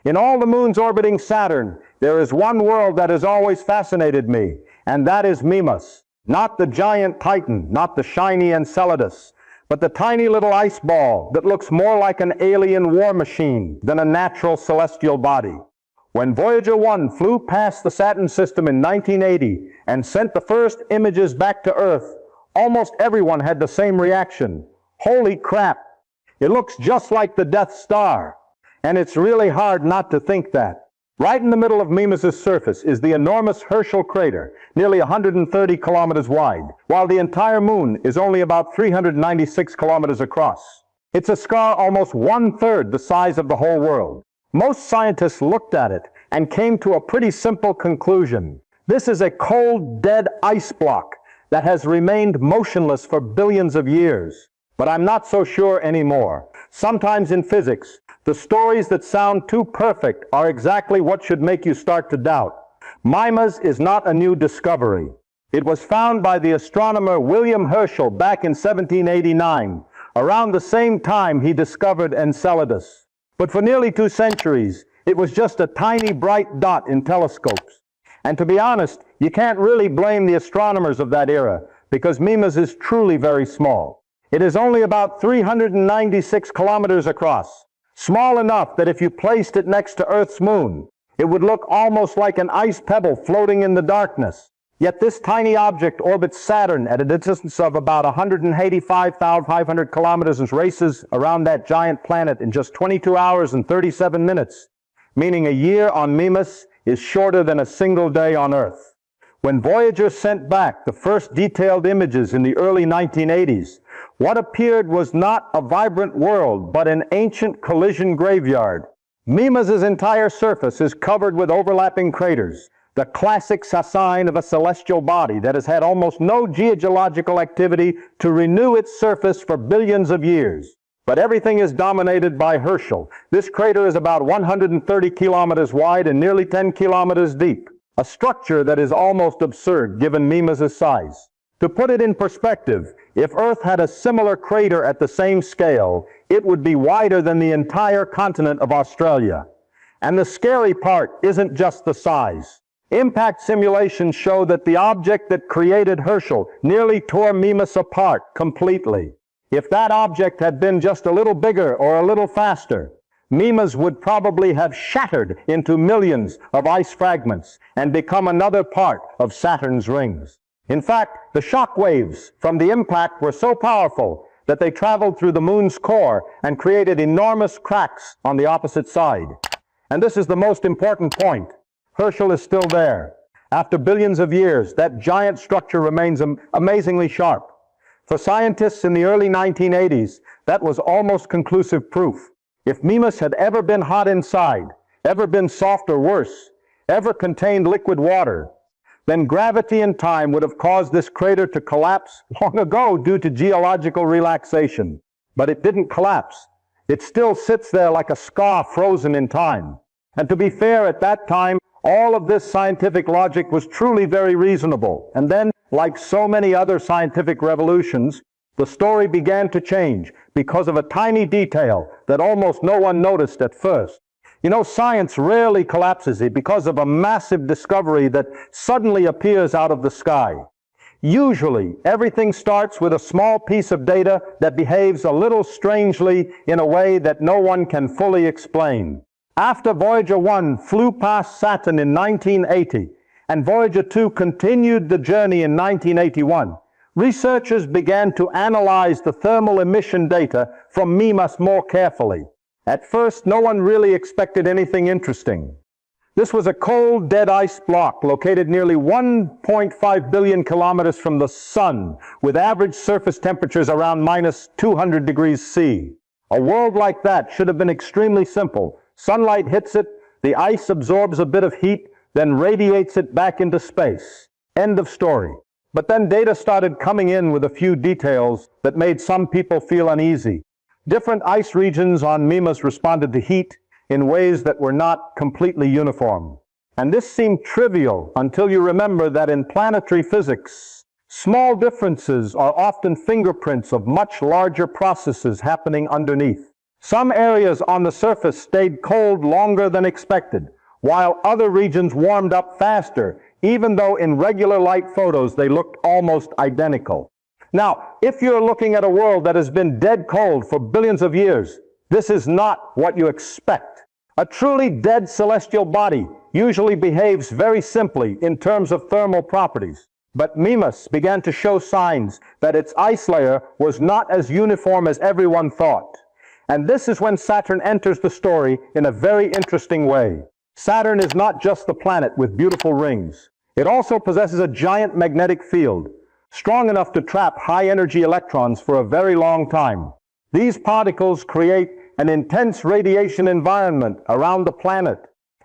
In all the moons orbiting Saturn, there is one world that has always fascinated me, and that is Mimas. Not the giant Titan, not the shiny Enceladus, but the tiny little ice ball that looks more like an alien war machine than a natural celestial body. When Voyager 1 flew past the Saturn system in 1980 and sent the first images back to Earth, almost everyone had the same reaction. Holy crap! It looks just like the Death Star. And it's really hard not to think that. Right in the middle of Mimas' surface is the enormous Herschel crater, nearly 130 kilometers wide, while the entire moon is only about 396 kilometers across. It's a scar almost one-third the size of the whole world. Most scientists looked at it and came to a pretty simple conclusion. This is a cold, dead ice block that has remained motionless for billions of years. But I'm not so sure anymore. Sometimes in physics, the stories that sound too perfect are exactly what should make you start to doubt. Mimas is not a new discovery. It was found by the astronomer William Herschel back in 1789, around the same time he discovered Enceladus. But for nearly 2 centuries, it was just a tiny bright dot in telescopes. And to be honest, you can't really blame the astronomers of that era, because Mimas is truly very small. It is only about 396 kilometers across, small enough that if you placed it next to Earth's moon, it would look almost like an ice pebble floating in the darkness. Yet this tiny object orbits Saturn at a distance of about 185,500 kilometers and races around that giant planet in just 22 hours and 37 minutes, meaning a year on Mimas is shorter than a single day on Earth. When Voyager sent back the first detailed images in the early 1980s, what appeared was not a vibrant world, but an ancient collision graveyard. Mimas' entire surface is covered with overlapping craters, the classic sign of a celestial body that has had almost no geological activity to renew its surface for billions of years. But everything is dominated by Herschel. This crater is about 130 kilometers wide and nearly 10 kilometers deep, a structure that is almost absurd given Mimas' size. To put it in perspective, if Earth had a similar crater at the same scale, it would be wider than the entire continent of Australia. And the scary part isn't just the size. Impact simulations show that the object that created Herschel nearly tore Mimas apart completely. If that object had been just a little bigger or a little faster, Mimas would probably have shattered into millions of ice fragments and become another part of Saturn's rings. In fact, the shock waves from the impact were so powerful that they traveled through the moon's core and created enormous cracks on the opposite side. And this is the most important point. Herschel is still there. After billions of years, that giant structure remains amazingly sharp. For scientists in the early 1980s, that was almost conclusive proof. If Mimas had ever been hot inside, ever been soft or worse, ever contained liquid water, then gravity and time would have caused this crater to collapse long ago due to geological relaxation. But it didn't collapse. It still sits there like a scar frozen in time. And to be fair, at that time, all of this scientific logic was truly very reasonable. And then, like so many other scientific revolutions, the story began to change because of a tiny detail that almost no one noticed at first. You know, science rarely collapses because of a massive discovery that suddenly appears out of the sky. Usually, everything starts with a small piece of data that behaves a little strangely in a way that no one can fully explain. After Voyager 1 flew past Saturn in 1980, and Voyager 2 continued the journey in 1981, researchers began to analyze the thermal emission data from Mimas more carefully. At first, no one really expected anything interesting. This was a cold, dead ice block located nearly 1.5 billion kilometers from the sun, with average surface temperatures around minus 200 degrees C. A world like that should have been extremely simple. Sunlight hits it, the ice absorbs a bit of heat, then radiates it back into space. End of story. But then data started coming in with a few details that made some people feel uneasy. Different ice regions on Mimas responded to heat in ways that were not completely uniform. And this seemed trivial until you remember that in planetary physics, small differences are often fingerprints of much larger processes happening underneath. Some areas on the surface stayed cold longer than expected, while other regions warmed up faster, even though in regular light photos they looked almost identical. Now, if you're looking at a world that has been dead cold for billions of years, this is not what you expect. A truly dead celestial body usually behaves very simply in terms of thermal properties. But Mimas began to show signs that its ice layer was not as uniform as everyone thought. And this is when Saturn enters the story in a very interesting way. Saturn is not just the planet with beautiful rings. It also possesses a giant magnetic field, strong enough to trap high-energy electrons for a very long time. These particles create an intense radiation environment around the planet,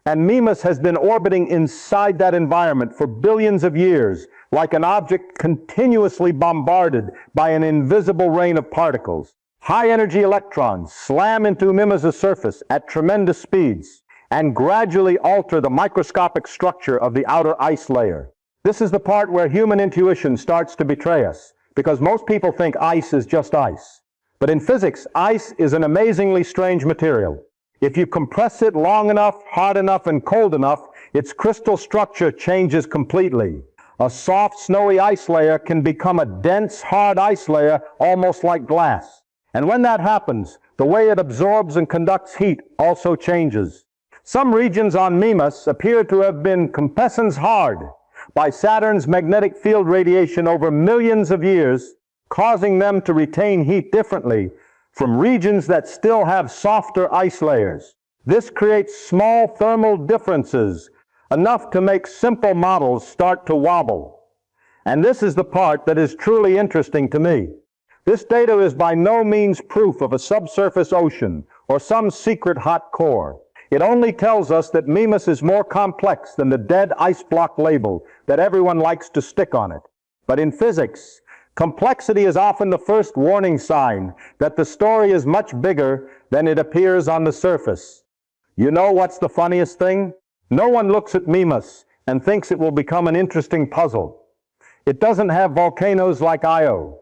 and Mimas has been orbiting inside that environment for billions of years, like an object continuously bombarded by an invisible rain of particles. High-energy electrons slam into Mimas' surface at tremendous speeds and gradually alter the microscopic structure of the outer ice layer. This is the part where human intuition starts to betray us, because most people think ice is just ice. But in physics, ice is an amazingly strange material. If you compress it long enough, hard enough, and cold enough, its crystal structure changes completely. A soft, snowy ice layer can become a dense, hard ice layer, almost like glass. And when that happens, the way it absorbs and conducts heat also changes. Some regions on Mimas appear to have been compressed hard by Saturn's magnetic field radiation over millions of years, causing them to retain heat differently from regions that still have softer ice layers. This creates small thermal differences, enough to make simple models start to wobble. And this is the part that is truly interesting to me. This data is by no means proof of a subsurface ocean or some secret hot core. It only tells us that Mimas is more complex than the dead ice block label that everyone likes to stick on it. But in physics, complexity is often the first warning sign that the story is much bigger than it appears on the surface. You know what's the funniest thing? No one looks at Mimas and thinks it will become an interesting puzzle. It doesn't have volcanoes like Io.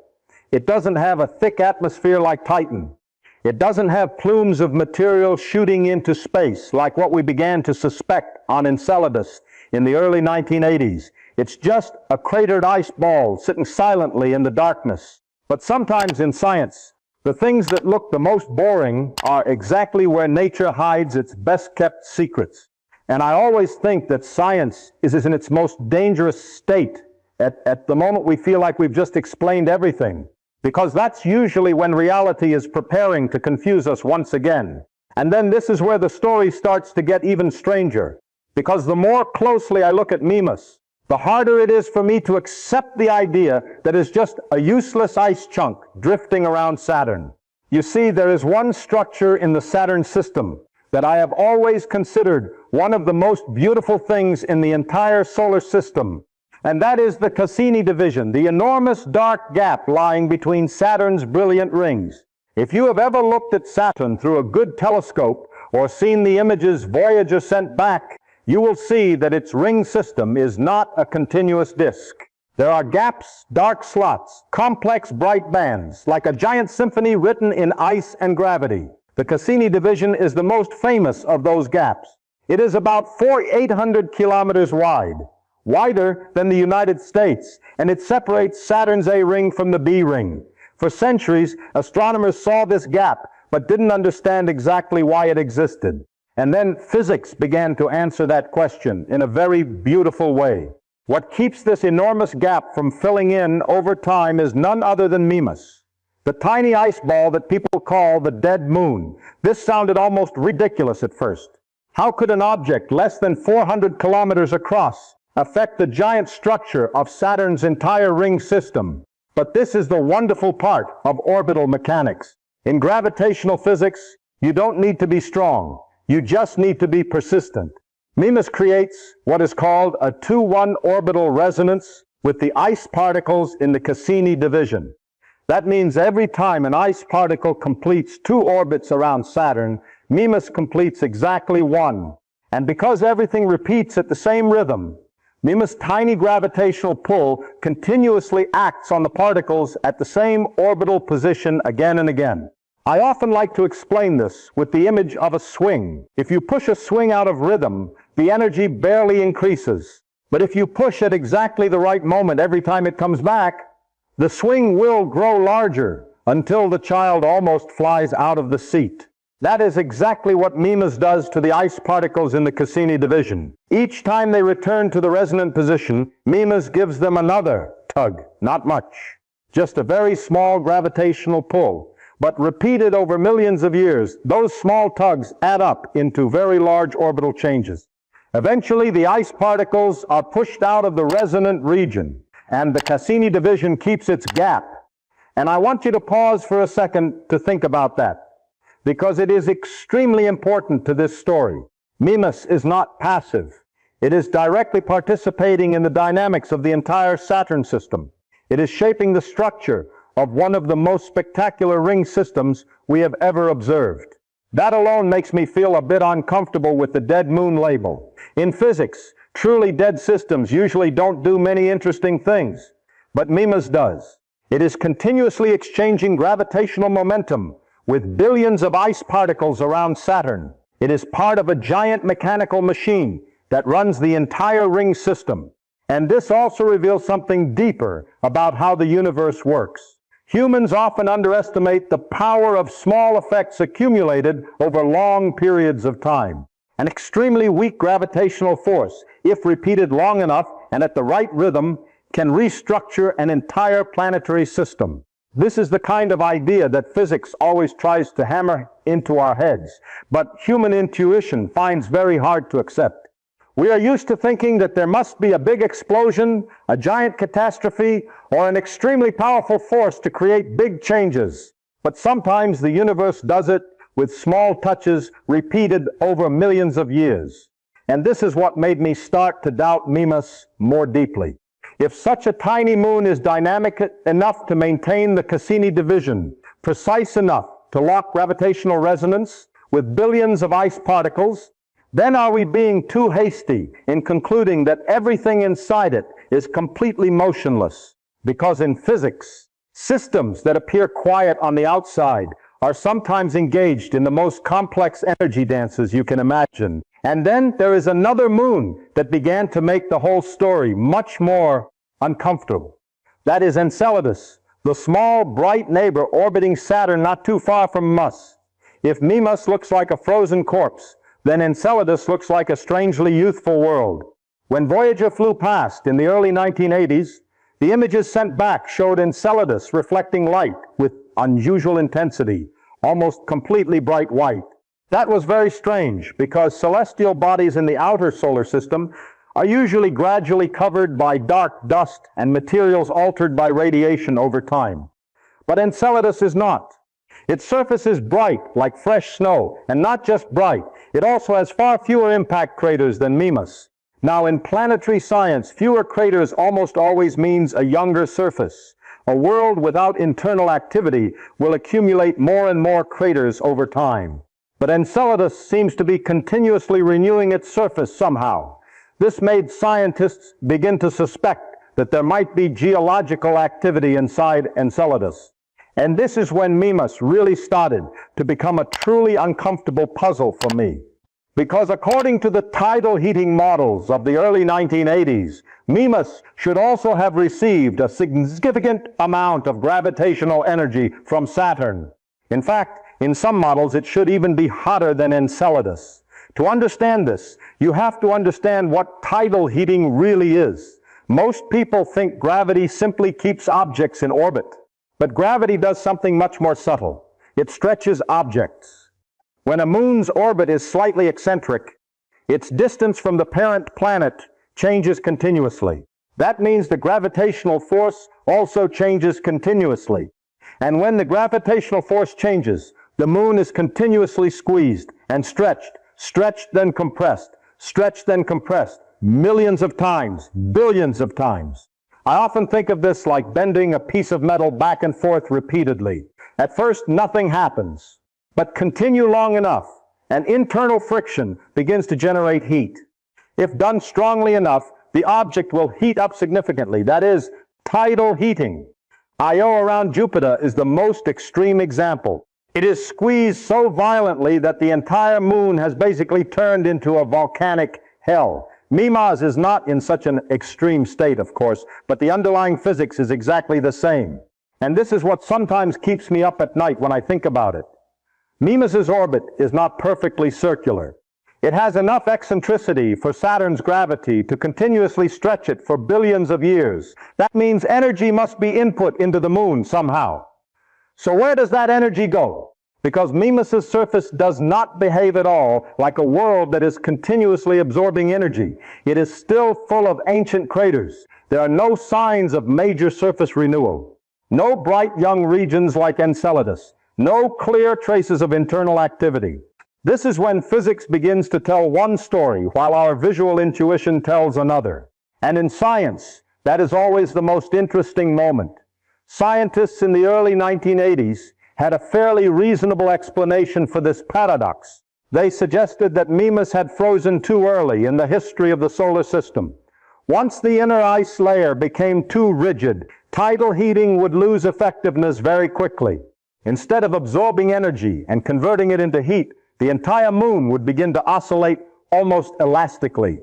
It doesn't have a thick atmosphere like Titan. It doesn't have plumes of material shooting into space like what we began to suspect on Enceladus in the early 1980s. It's just a cratered ice ball sitting silently in the darkness. But sometimes in science, the things that look the most boring are exactly where nature hides its best-kept secrets. And I always think that science is in its most dangerous state at the moment we feel like we've just explained everything, because that's usually when reality is preparing to confuse us once again. And then this is where the story starts to get even stranger, because the more closely I look at Mimas, the harder it is for me to accept the idea that it's just a useless ice chunk drifting around Saturn. You see, there is one structure in the Saturn system that I have always considered one of the most beautiful things in the entire solar system, and that is the Cassini division, the enormous dark gap lying between Saturn's brilliant rings. If you have ever looked at Saturn through a good telescope or seen the images Voyager sent back, you will see that its ring system is not a continuous disk. There are gaps, dark slots, complex bright bands, like a giant symphony written in ice and gravity. The Cassini division is the most famous of those gaps. It is about 800 kilometers wide, wider than the United States, and it separates Saturn's A ring from the B ring. For centuries, astronomers saw this gap, but didn't understand exactly why it existed. And then physics began to answer that question in a very beautiful way. What keeps this enormous gap from filling in over time is none other than Mimas, the tiny ice ball that people call the dead moon. This sounded almost ridiculous at first. How could an object less than 400 kilometers across affect the giant structure of Saturn's entire ring system? But this is the wonderful part of orbital mechanics. In gravitational physics, you don't need to be strong. You just need to be persistent. Mimas creates what is called a 2-1 orbital resonance with the ice particles in the Cassini division. That means every time an ice particle completes 2 orbits around Saturn, Mimas completes exactly 1. And because everything repeats at the same rhythm, Mimas' tiny gravitational pull continuously acts on the particles at the same orbital position again and again. I often like to explain this with the image of a swing. If you push a swing out of rhythm, the energy barely increases. But if you push at exactly the right moment every time it comes back, the swing will grow larger until the child almost flies out of the seat. That is exactly what Mimas does to the ice particles in the Cassini division. Each time they return to the resonant position, Mimas gives them another tug, not much. Just a very small gravitational pull. But repeated over millions of years, those small tugs add up into very large orbital changes. Eventually, the ice particles are pushed out of the resonant region, and the Cassini division keeps its gap. And I want you to pause for a second to think about that, because it is extremely important to this story. Mimas is not passive. It is directly participating in the dynamics of the entire Saturn system. It is shaping the structure of one of the most spectacular ring systems we have ever observed. That alone makes me feel a bit uncomfortable with the dead moon label. In physics, truly dead systems usually don't do many interesting things, but Mimas does. It is continuously exchanging gravitational momentum with billions of ice particles around Saturn. It is part of a giant mechanical machine that runs the entire ring system. And this also reveals something deeper about how the universe works. Humans often underestimate the power of small effects accumulated over long periods of time. An extremely weak gravitational force, if repeated long enough and at the right rhythm, can restructure an entire planetary system. This is the kind of idea that physics always tries to hammer into our heads, but human intuition finds very hard to accept. We are used to thinking that there must be a big explosion, a giant catastrophe, or an extremely powerful force to create big changes. But sometimes the universe does it with small touches repeated over millions of years. And this is what made me start to doubt Mimas more deeply. If such a tiny moon is dynamic enough to maintain the Cassini division, precise enough to lock gravitational resonance with billions of ice particles, then are we being too hasty in concluding that everything inside it is completely motionless? Because in physics, systems that appear quiet on the outside are sometimes engaged in the most complex energy dances you can imagine. And then there is another moon that began to make the whole story much more uncomfortable. That is Enceladus, the small, bright neighbor orbiting Saturn not too far from us. If Mimas looks like a frozen corpse, then Enceladus looks like a strangely youthful world. When Voyager flew past in the early 1980s, the images sent back showed Enceladus reflecting light with unusual intensity, almost completely bright white. That was very strange because celestial bodies in the outer solar system are usually gradually covered by dark dust and materials altered by radiation over time. But Enceladus is not. Its surface is bright, like fresh snow, and not just bright, it also has far fewer impact craters than Mimas. Now, in planetary science, fewer craters almost always means a younger surface. A world without internal activity will accumulate more and more craters over time. But Enceladus seems to be continuously renewing its surface somehow. This made scientists begin to suspect that there might be geological activity inside Enceladus. And this is when Mimas really started to become a truly uncomfortable puzzle for me. Because according to the tidal heating models of the early 1980s, Mimas should also have received a significant amount of gravitational energy from Saturn. In fact, in some models, it should even be hotter than Enceladus. To understand this, you have to understand what tidal heating really is. Most people think gravity simply keeps objects in orbit. But gravity does something much more subtle. It stretches objects. When a moon's orbit is slightly eccentric, its distance from the parent planet changes continuously. That means the gravitational force also changes continuously. And when the gravitational force changes, the moon is continuously squeezed and stretched, stretched then compressed, stretched then compressed, millions of times, billions of times. I often think of this like bending a piece of metal back and forth repeatedly. At first, nothing happens, but continue long enough, and internal friction begins to generate heat. If done strongly enough, the object will heat up significantly. That is, tidal heating. Io around Jupiter is the most extreme example. It is squeezed so violently that the entire moon has basically turned into a volcanic hell. Mimas is not in such an extreme state, of course, but the underlying physics is exactly the same. And this is what sometimes keeps me up at night when I think about it. Mimas's orbit is not perfectly circular. It has enough eccentricity for Saturn's gravity to continuously stretch it for billions of years. That means energy must be input into the moon somehow. So where does that energy go? Because Mimas's surface does not behave at all like a world that is continuously absorbing energy. It is still full of ancient craters. There are no signs of major surface renewal. No bright young regions like Enceladus. No clear traces of internal activity. This is when physics begins to tell one story while our visual intuition tells another. And in science, that is always the most interesting moment. Scientists in the early 1980s had a fairly reasonable explanation for this paradox. They suggested that Mimas had frozen too early in the history of the solar system. Once the inner ice layer became too rigid, tidal heating would lose effectiveness very quickly. Instead of absorbing energy and converting it into heat, the entire moon would begin to oscillate almost elastically.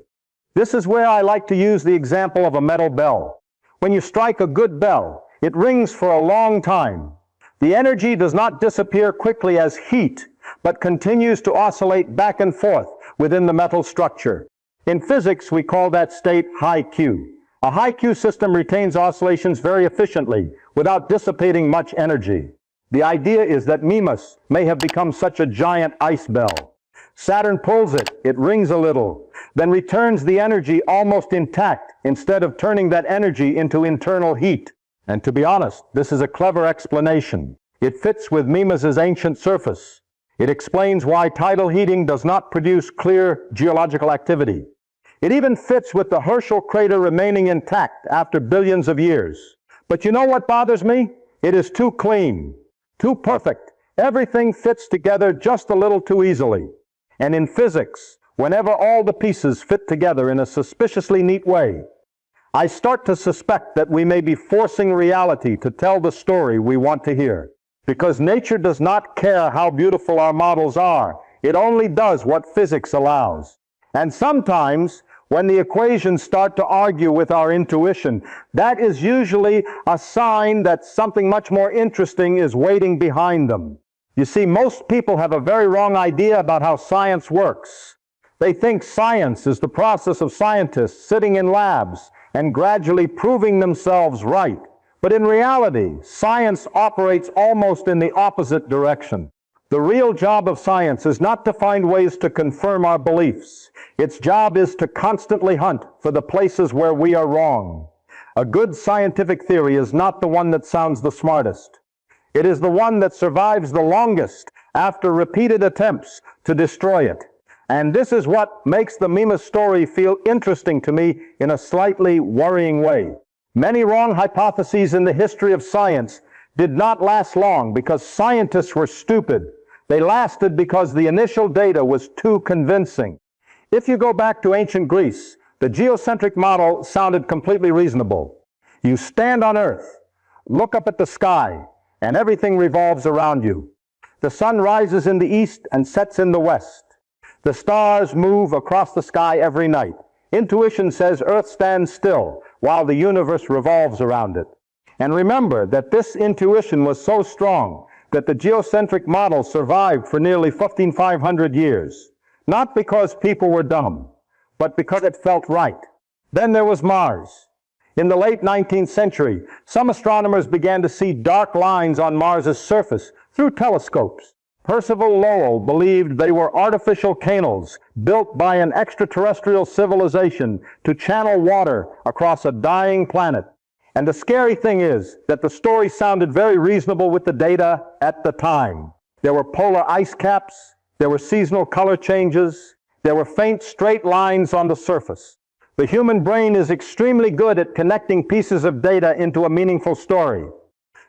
This is where I like to use the example of a metal bell. When you strike a good bell, it rings for a long time. The energy does not disappear quickly as heat, but continues to oscillate back and forth within the metal structure. In physics, we call that state high Q. A high Q system retains oscillations very efficiently without dissipating much energy. The idea is that Mimas may have become such a giant ice bell. Saturn pulls it, it rings a little, then returns the energy almost intact instead of turning that energy into internal heat. And to be honest, this is a clever explanation. It fits with Mimas's ancient surface. It explains why tidal heating does not produce clear geological activity. It even fits with the Herschel crater remaining intact after billions of years. But you know what bothers me? It is too clean. Too perfect. Everything fits together just a little too easily. And in physics, whenever all the pieces fit together in a suspiciously neat way, I start to suspect that we may be forcing reality to tell the story we want to hear. Because nature does not care how beautiful our models are. It only does what physics allows. And sometimes, when the equations start to argue with our intuition, that is usually a sign that something much more interesting is waiting behind them. You see, most people have a very wrong idea about how science works. They think science is the process of scientists sitting in labs and gradually proving themselves right. But in reality, science operates almost in the opposite direction. The real job of science is not to find ways to confirm our beliefs. Its job is to constantly hunt for the places where we are wrong. A good scientific theory is not the one that sounds the smartest. It is the one that survives the longest after repeated attempts to destroy it. And this is what makes the Mimas story feel interesting to me in a slightly worrying way. Many wrong hypotheses in the history of science did not last long because scientists were stupid. They lasted because the initial data was too convincing. If you go back to ancient Greece, the geocentric model sounded completely reasonable. You stand on Earth, look up at the sky, and everything revolves around you. The sun rises in the east and sets in the west. The stars move across the sky every night. Intuition says Earth stands still while the universe revolves around it. And remember that this intuition was so strong that the geocentric model survived for nearly 1,500 years. Not because people were dumb, but because it felt right. Then there was Mars. In the late 19th century, some astronomers began to see dark lines on Mars's surface through telescopes. Percival Lowell believed they were artificial canals built by an extraterrestrial civilization to channel water across a dying planet. And the scary thing is that the story sounded very reasonable with the data at the time. There were polar ice caps, there were seasonal color changes, there were faint straight lines on the surface. The human brain is extremely good at connecting pieces of data into a meaningful story.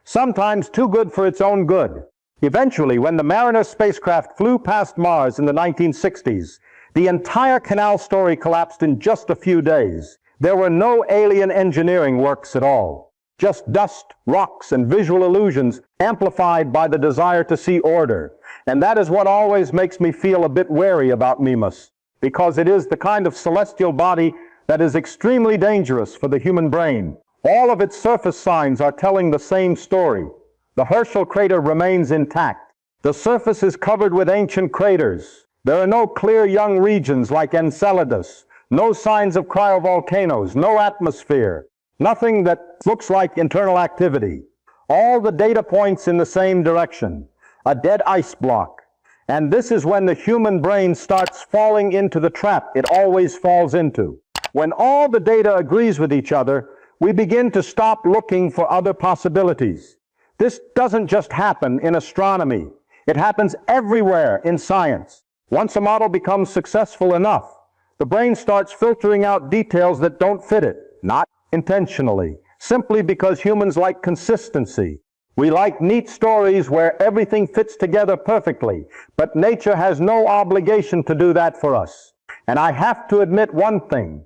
Sometimes too good for its own good. Eventually, when the Mariner spacecraft flew past Mars in the 1960s, the entire canal story collapsed in just a few days. There were no alien engineering works at all. just dust, rocks, and visual illusions amplified by the desire to see order. And that is what always makes me feel a bit wary about Mimas, because it is the kind of celestial body that is extremely dangerous for the human brain. All of its surface signs are telling the same story. The Herschel crater remains intact. The surface is covered with ancient craters. There are no clear young regions like Enceladus, no signs of cryovolcanoes, no atmosphere, nothing that looks like internal activity. All the data points in the same direction, a dead ice block. And this is when the human brain starts falling into the trap it always falls into. When all the data agrees with each other, we begin to stop looking for other possibilities. This doesn't just happen in astronomy. It happens everywhere in science. Once a model becomes successful enough, the brain starts filtering out details that don't fit it, not intentionally, simply because humans like consistency. We like neat stories where everything fits together perfectly, but nature has no obligation to do that for us. And I have to admit one thing.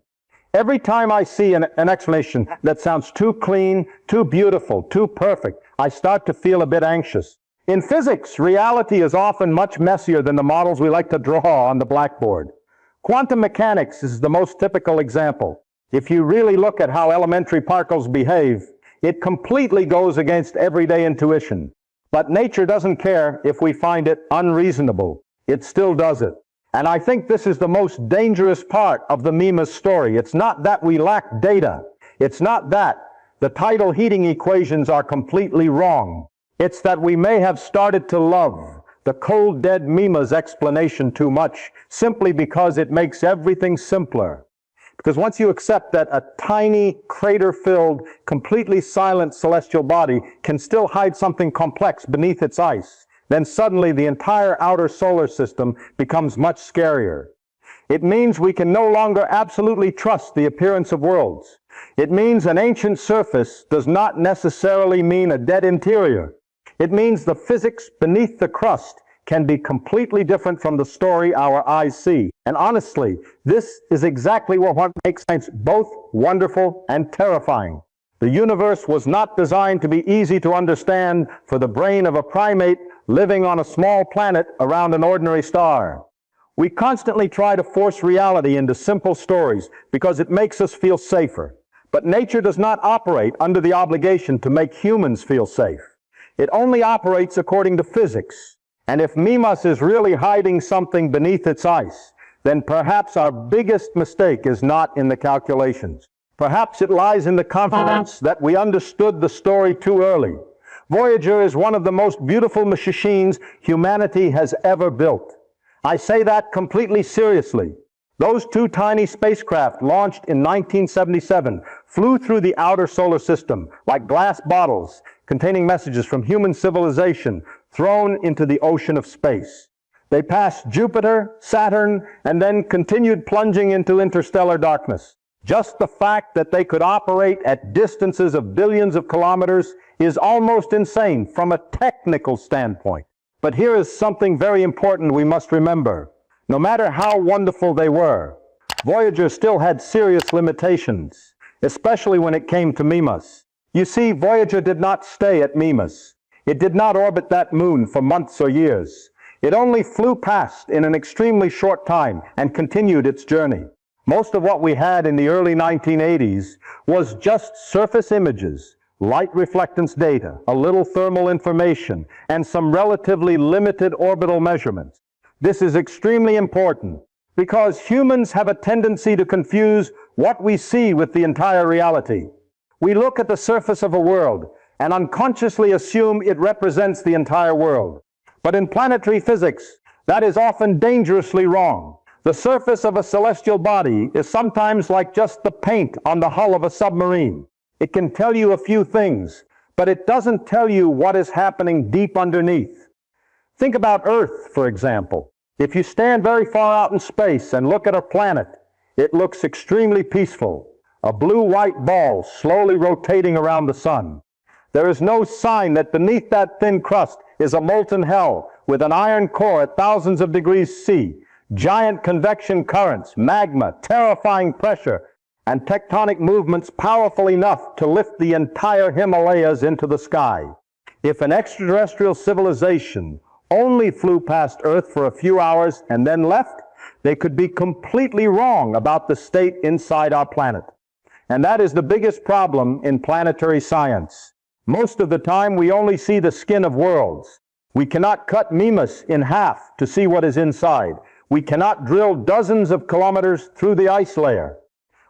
Every time I see an explanation that sounds too clean, too beautiful, too perfect, I start to feel a bit anxious. In physics, reality is often much messier than the models we like to draw on the blackboard. Quantum mechanics is the most typical example. If you really look at how elementary particles behave, it completely goes against everyday intuition. But nature doesn't care if we find it unreasonable. It still does it. And I think this is the most dangerous part of the Mimas story. It's not that we lack data. It's not that the tidal heating equations are completely wrong. It's that we may have started to love the cold, dead Mimas explanation too much, simply because it makes everything simpler. Because once you accept that a tiny, crater-filled, completely silent celestial body can still hide something complex beneath its ice, then suddenly the entire outer solar system becomes much scarier. It means we can no longer absolutely trust the appearance of worlds. It means an ancient surface does not necessarily mean a dead interior. It means the physics beneath the crust can be completely different from the story our eyes see. And honestly, this is exactly what makes science both wonderful and terrifying. The universe was not designed to be easy to understand for the brain of a primate living on a small planet around an ordinary star. We constantly try to force reality into simple stories because it makes us feel safer. But nature does not operate under the obligation to make humans feel safe. It only operates according to physics. And if Mimas is really hiding something beneath its ice, then perhaps our biggest mistake is not in the calculations. Perhaps it lies in the confidence that we understood the story too early. Voyager is one of the most beautiful machines humanity has ever built. I say that completely seriously. Those two tiny spacecraft launched in 1977 flew through the outer solar system like glass bottles containing messages from human civilization thrown into the ocean of space. They passed Jupiter, Saturn, and then continued plunging into interstellar darkness. Just the fact that they could operate at distances of billions of kilometers is almost insane from a technical standpoint. But here is something very important we must remember. No matter how wonderful they were, Voyager still had serious limitations, especially when it came to Mimas. You see, Voyager did not stay at Mimas. It did not orbit that moon for months or years. It only flew past in an extremely short time and continued its journey. Most of what we had in the early 1980s was just surface images, light reflectance data, a little thermal information, and some relatively limited orbital measurements. This is extremely important because humans have a tendency to confuse what we see with the entire reality. We look at the surface of a world and unconsciously assume it represents the entire world. But in planetary physics, that is often dangerously wrong. The surface of a celestial body is sometimes like just the paint on the hull of a submarine. It can tell you a few things, but it doesn't tell you what is happening deep underneath. Think about Earth, for example. If you stand very far out in space and look at a planet, it looks extremely peaceful. A blue-white ball slowly rotating around the sun. There is no sign that beneath that thin crust is a molten hell with an iron core at thousands of degrees C, giant convection currents, magma, terrifying pressure, and tectonic movements powerful enough to lift the entire Himalayas into the sky. If an extraterrestrial civilization only flew past Earth for a few hours and then left, they could be completely wrong about the state inside our planet. And that is the biggest problem in planetary science. Most of the time, we only see the skin of worlds. We cannot cut Mimas in half to see what is inside. We cannot drill dozens of kilometers through the ice layer.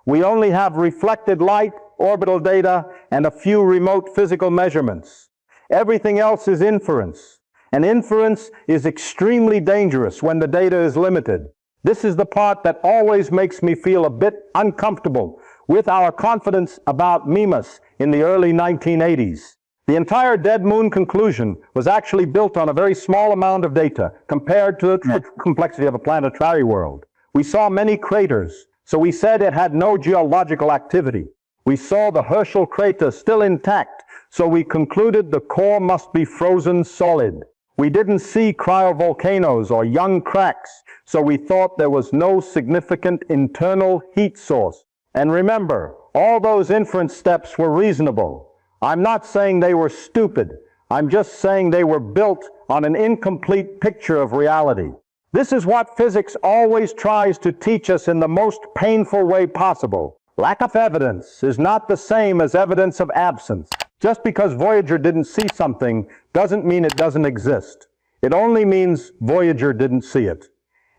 We only have reflected light, orbital data, and a few remote physical measurements. Everything else is inference. And inference is extremely dangerous when the data is limited. This is the part that always makes me feel a bit uncomfortable with our confidence about Mimas in the early 1980s. The entire dead moon conclusion was actually built on a very small amount of data compared to the complexity of a planetary world. We saw many craters, so we said it had no geological activity. We saw the Herschel crater still intact, so we concluded the core must be frozen solid. We didn't see cryovolcanoes or young cracks, so we thought there was no significant internal heat source. And remember, all those inference steps were reasonable. I'm not saying they were stupid. I'm just saying they were built on an incomplete picture of reality. This is what physics always tries to teach us in the most painful way possible. Lack of evidence is not the same as evidence of absence. Just because Voyager didn't see something doesn't mean it doesn't exist. It only means Voyager didn't see it.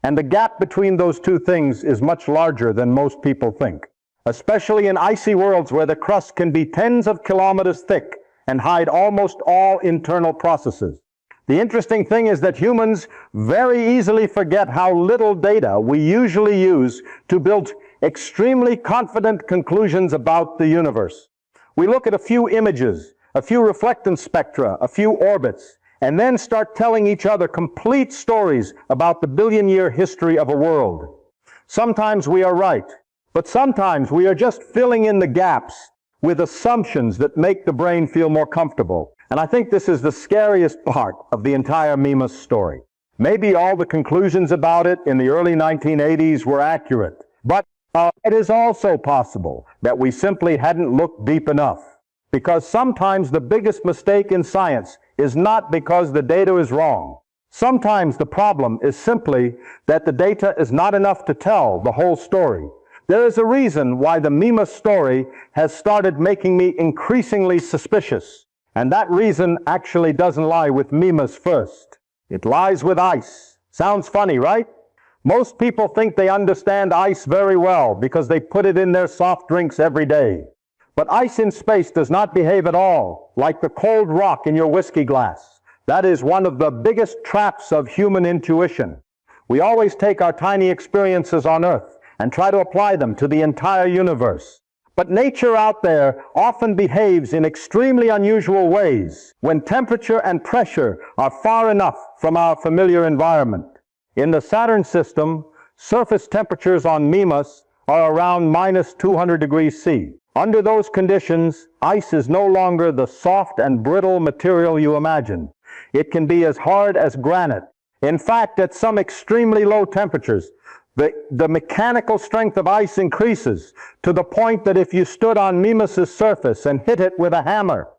And the gap between those two things is much larger than most people think, especially in icy worlds where the crust can be tens of kilometers thick and hide almost all internal processes. The interesting thing is that humans very easily forget how little data we usually use to build extremely confident conclusions about the universe. We look at a few images, a few reflectance spectra, a few orbits, and then start telling each other complete stories about the billion-year history of a world. Sometimes we are right, but sometimes we are just filling in the gaps with assumptions that make the brain feel more comfortable. And I think this is the scariest part of the entire Mimas story. Maybe all the conclusions about it in the early 1980s were accurate, but it is also possible that we simply hadn't looked deep enough. Because sometimes the biggest mistake in science is not because the data is wrong. Sometimes the problem is simply that the data is not enough to tell the whole story. There is a reason why the Mimas story has started making me increasingly suspicious. And that reason actually doesn't lie with Mimas first. It lies with ice. Sounds funny, right? Most people think they understand ice very well because they put it in their soft drinks every day. But ice in space does not behave at all like the cold rock in your whiskey glass. That is one of the biggest traps of human intuition. We always take our tiny experiences on Earth and try to apply them to the entire universe. But nature out there often behaves in extremely unusual ways when temperature and pressure are far enough from our familiar environment. In the Saturn system, surface temperatures on Mimas are around minus 200 degrees C. Under those conditions, ice is no longer the soft and brittle material you imagine. It can be as hard as granite. In fact, at some extremely low temperatures, the mechanical strength of ice increases to the point that if you stood on Mimas' surface and hit it with a hammer,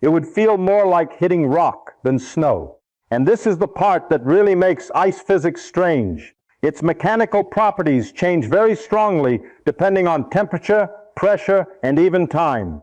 it would feel more like hitting rock than snow. And this is the part that really makes ice physics strange. Its mechanical properties change very strongly depending on temperature, pressure, and even time.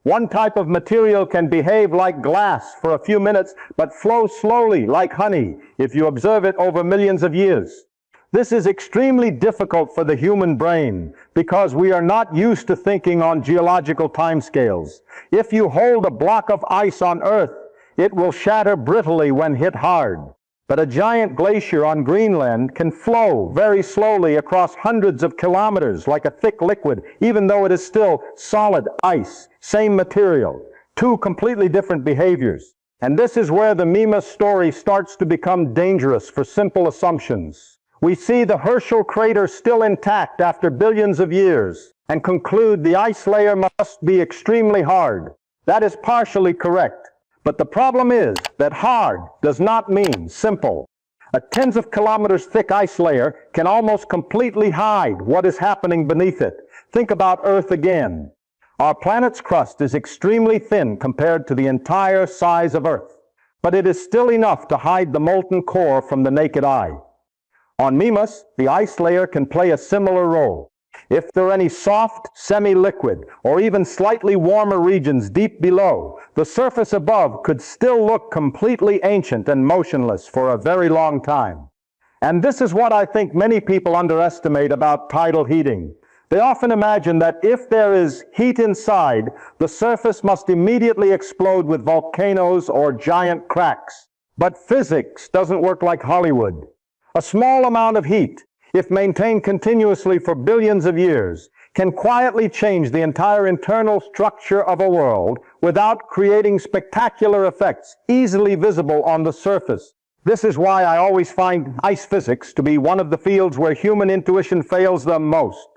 One type of material can behave like glass for a few minutes, but flow slowly like honey if you observe it over millions of years. This is extremely difficult for the human brain because we are not used to thinking on geological timescales. If you hold a block of ice on Earth, it will shatter brittly when hit hard. But a giant glacier on Greenland can flow very slowly across hundreds of kilometers like a thick liquid, even though it is still solid ice, same material, two completely different behaviors. And this is where the Mimas story starts to become dangerous for simple assumptions. We see the Herschel crater still intact after billions of years and conclude the ice layer must be extremely hard. That is partially correct. But the problem is that hard does not mean simple. A tens of kilometers thick ice layer can almost completely hide what is happening beneath it. Think about Earth again. Our planet's crust is extremely thin compared to the entire size of Earth, but it is still enough to hide the molten core from the naked eye. On Mimas, the ice layer can play a similar role. If there are any soft, semi-liquid, or even slightly warmer regions deep below, the surface above could still look completely ancient and motionless for a very long time. And this is what I think many people underestimate about tidal heating. They often imagine that if there is heat inside, the surface must immediately explode with volcanoes or giant cracks. But physics doesn't work like Hollywood. A small amount of heat, if maintained continuously for billions of years, can quietly change the entire internal structure of a world without creating spectacular effects easily visible on the surface. This is why I always find ice physics to be one of the fields where human intuition fails the most.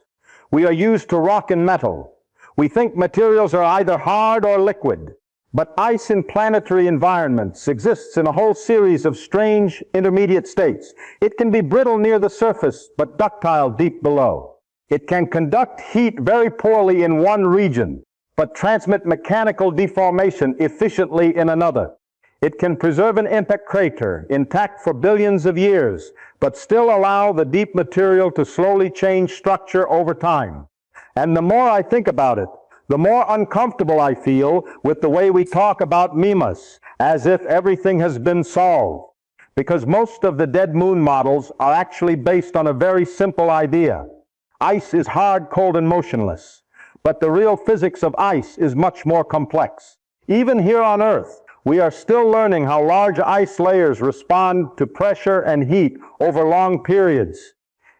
We are used to rock and metal. We think materials are either hard or liquid. But ice in planetary environments exists in a whole series of strange intermediate states. It can be brittle near the surface, but ductile deep below. It can conduct heat very poorly in one region, but transmit mechanical deformation efficiently in another. It can preserve an impact crater intact for billions of years, but still allow the deep material to slowly change structure over time. And the more I think about it, the more uncomfortable I feel with the way we talk about Mimas, as if everything has been solved. Because most of the dead moon models are actually based on a very simple idea. Ice is hard, cold, and motionless. But the real physics of ice is much more complex. Even here on Earth, we are still learning how large ice layers respond to pressure and heat over long periods.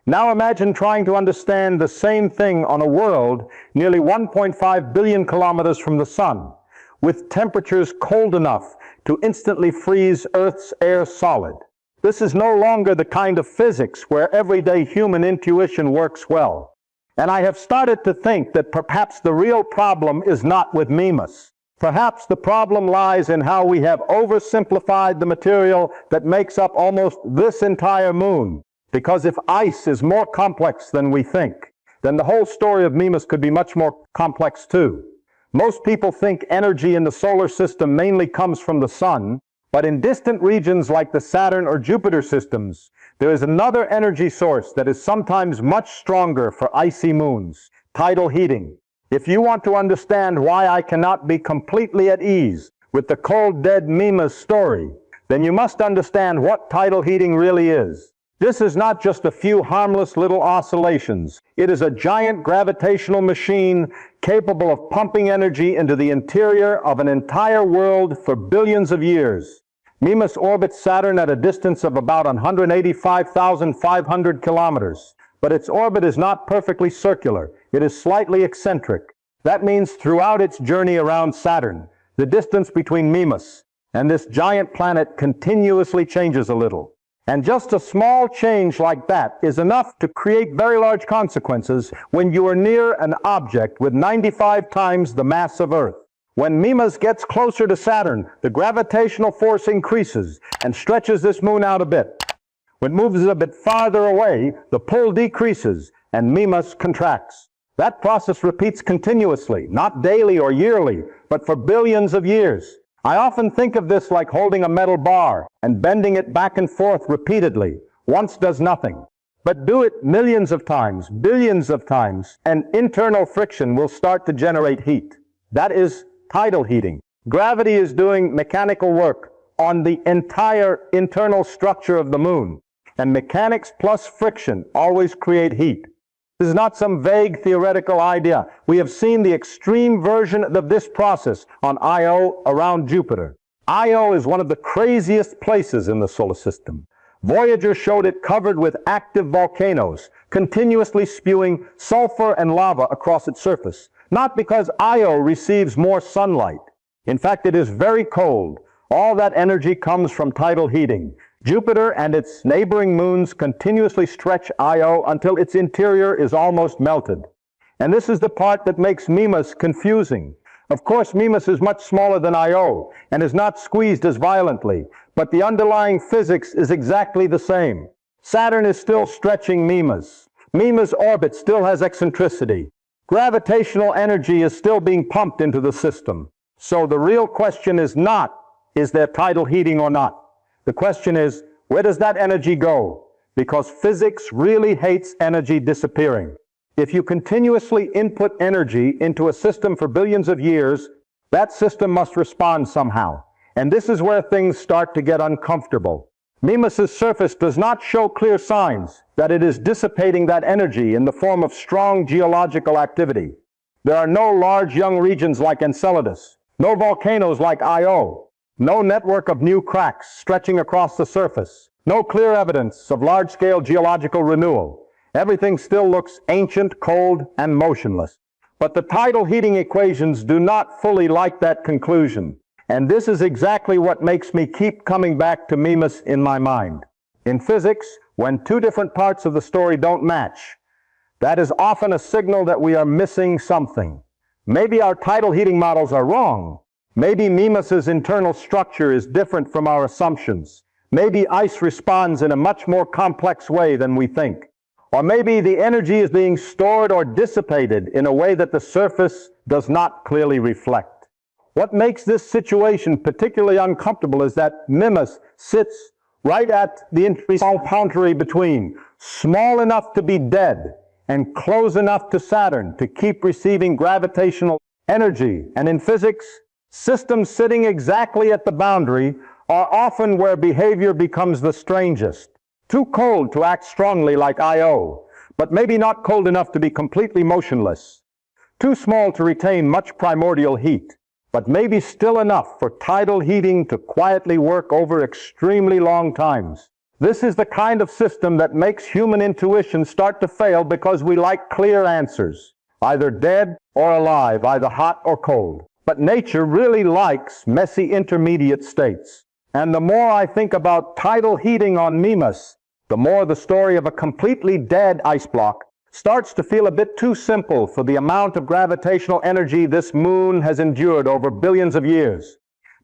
Now imagine trying to understand the same thing on a world nearly 1.5 billion kilometers from the sun, with temperatures cold enough to instantly freeze Earth's air solid. This is no longer the kind of physics where everyday human intuition works well. And I have started to think that perhaps the real problem is not with Mimas. Perhaps the problem lies in how we have oversimplified the material that makes up almost this entire moon. Because if ice is more complex than we think, then the whole story of Mimas could be much more complex too. Most people think energy in the solar system mainly comes from the sun, but in distant regions like the Saturn or Jupiter systems, there is another energy source that is sometimes much stronger for icy moons: tidal heating. If you want to understand why I cannot be completely at ease with the cold, dead Mimas story, then you must understand what tidal heating really is. This is not just a few harmless little oscillations. It is a giant gravitational machine capable of pumping energy into the interior of an entire world for billions of years. Mimas orbits Saturn at a distance of about 185,500 kilometers. But its orbit is not perfectly circular. It is slightly eccentric. That means throughout its journey around Saturn, the distance between Mimas and this giant planet continuously changes a little. And just a small change like that is enough to create very large consequences when you are near an object with 95 times the mass of Earth. When Mimas gets closer to Saturn, the gravitational force increases and stretches this moon out a bit. When it moves a bit farther away, the pull decreases and Mimas contracts. That process repeats continuously, not daily or yearly, but for billions of years. I often think of this like holding a metal bar and bending it back and forth repeatedly. Once does nothing. But do it millions of times, billions of times, and internal friction will start to generate heat. That is tidal heating. Gravity is doing mechanical work on the entire internal structure of the moon. And mechanics plus friction always create heat. This is not some vague theoretical idea. We have seen the extreme version of this process on Io around Jupiter. Io is one of the craziest places in the solar system. Voyager showed it covered with active volcanoes, continuously spewing sulfur and lava across its surface. Not because Io receives more sunlight. In fact, it is very cold. All that energy comes from tidal heating. Jupiter and its neighboring moons continuously stretch Io until its interior is almost melted. And this is the part that makes Mimas confusing. Of course, Mimas is much smaller than Io and is not squeezed as violently, but the underlying physics is exactly the same. Saturn is still stretching Mimas. Mimas' orbit still has eccentricity. Gravitational energy is still being pumped into the system. So the real question is not, is there tidal heating or not? The question is, where does that energy go? Because physics really hates energy disappearing. If you continuously input energy into a system for billions of years, that system must respond somehow. And this is where things start to get uncomfortable. Mimas' surface does not show clear signs that it is dissipating that energy in the form of strong geological activity. There are no large young regions like Enceladus, no volcanoes like Io, no network of new cracks stretching across the surface, no clear evidence of large-scale geological renewal. Everything still looks ancient, cold, and motionless. But the tidal heating equations do not fully like that conclusion. And this is exactly what makes me keep coming back to Mimas in my mind. In physics, when two different parts of the story don't match, that is often a signal that we are missing something. Maybe our tidal heating models are wrong. Maybe Mimas's internal structure is different from our assumptions. Maybe ice responds in a much more complex way than we think. Or maybe the energy is being stored or dissipated in a way that the surface does not clearly reflect. What makes this situation particularly uncomfortable is that Mimas sits right at the boundary between small enough to be dead and close enough to Saturn to keep receiving gravitational energy. And in physics, systems sitting exactly at the boundary are often where behavior becomes the strangest. Too cold to act strongly like Io, but maybe not cold enough to be completely motionless. Too small to retain much primordial heat, but maybe still enough for tidal heating to quietly work over extremely long times. This is the kind of system that makes human intuition start to fail because we like clear answers, either dead or alive, either hot or cold. But nature really likes messy intermediate states. And the more I think about tidal heating on Mimas, the more the story of a completely dead ice block starts to feel a bit too simple for the amount of gravitational energy this moon has endured over billions of years.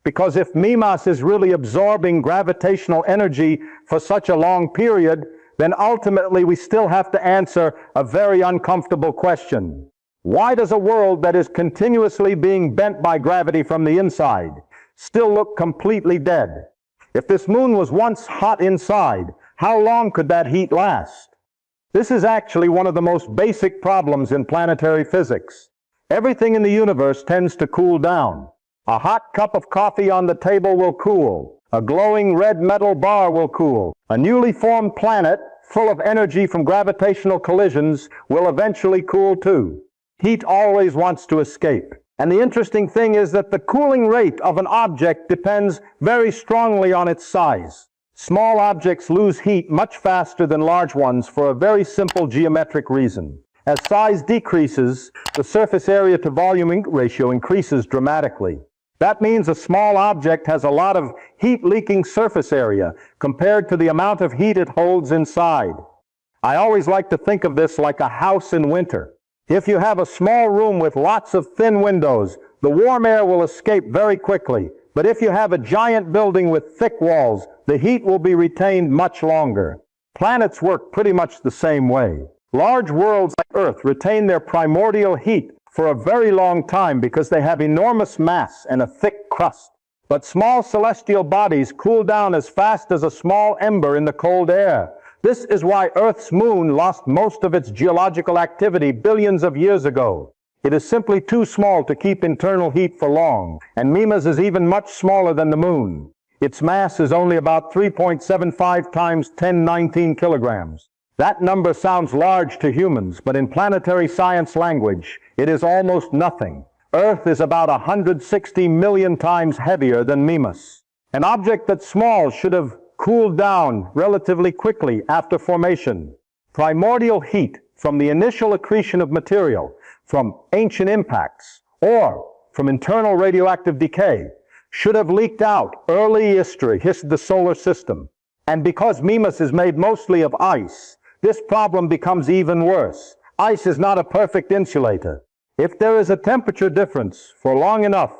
Because if Mimas is really absorbing gravitational energy for such a long period, then ultimately we still have to answer a very uncomfortable question. Why does a world that is continuously being bent by gravity from the inside still look completely dead? If this moon was once hot inside, how long could that heat last? This is actually one of the most basic problems in planetary physics. Everything in the universe tends to cool down. A hot cup of coffee on the table will cool. A glowing red metal bar will cool. A newly formed planet full of energy from gravitational collisions will eventually cool too. Heat always wants to escape. And the interesting thing is that the cooling rate of an object depends very strongly on its size. Small objects lose heat much faster than large ones for a very simple geometric reason. As size decreases, the surface area to volume ratio increases dramatically. That means a small object has a lot of heat-leaking surface area compared to the amount of heat it holds inside. I always like to think of this like a house in winter. If you have a small room with lots of thin windows, the warm air will escape very quickly. But if you have a giant building with thick walls, the heat will be retained much longer. Planets work pretty much the same way. Large worlds like Earth retain their primordial heat for a very long time because they have enormous mass and a thick crust. But small celestial bodies cool down as fast as a small ember in the cold air. This is why Earth's moon lost most of its geological activity billions of years ago. It is simply too small to keep internal heat for long, and Mimas is even much smaller than the moon. Its mass is only about 3.75 times 10^19 kilograms. That number sounds large to humans, but in planetary science language, it is almost nothing. Earth is about 160 million times heavier than Mimas. An object that's small should have cooled down relatively quickly after formation. Primordial heat from the initial accretion of material, from ancient impacts, or from internal radioactive decay, should have leaked out early history, the solar system. And because Mimas is made mostly of ice, this problem becomes even worse. Ice is not a perfect insulator. If there is a temperature difference for long enough,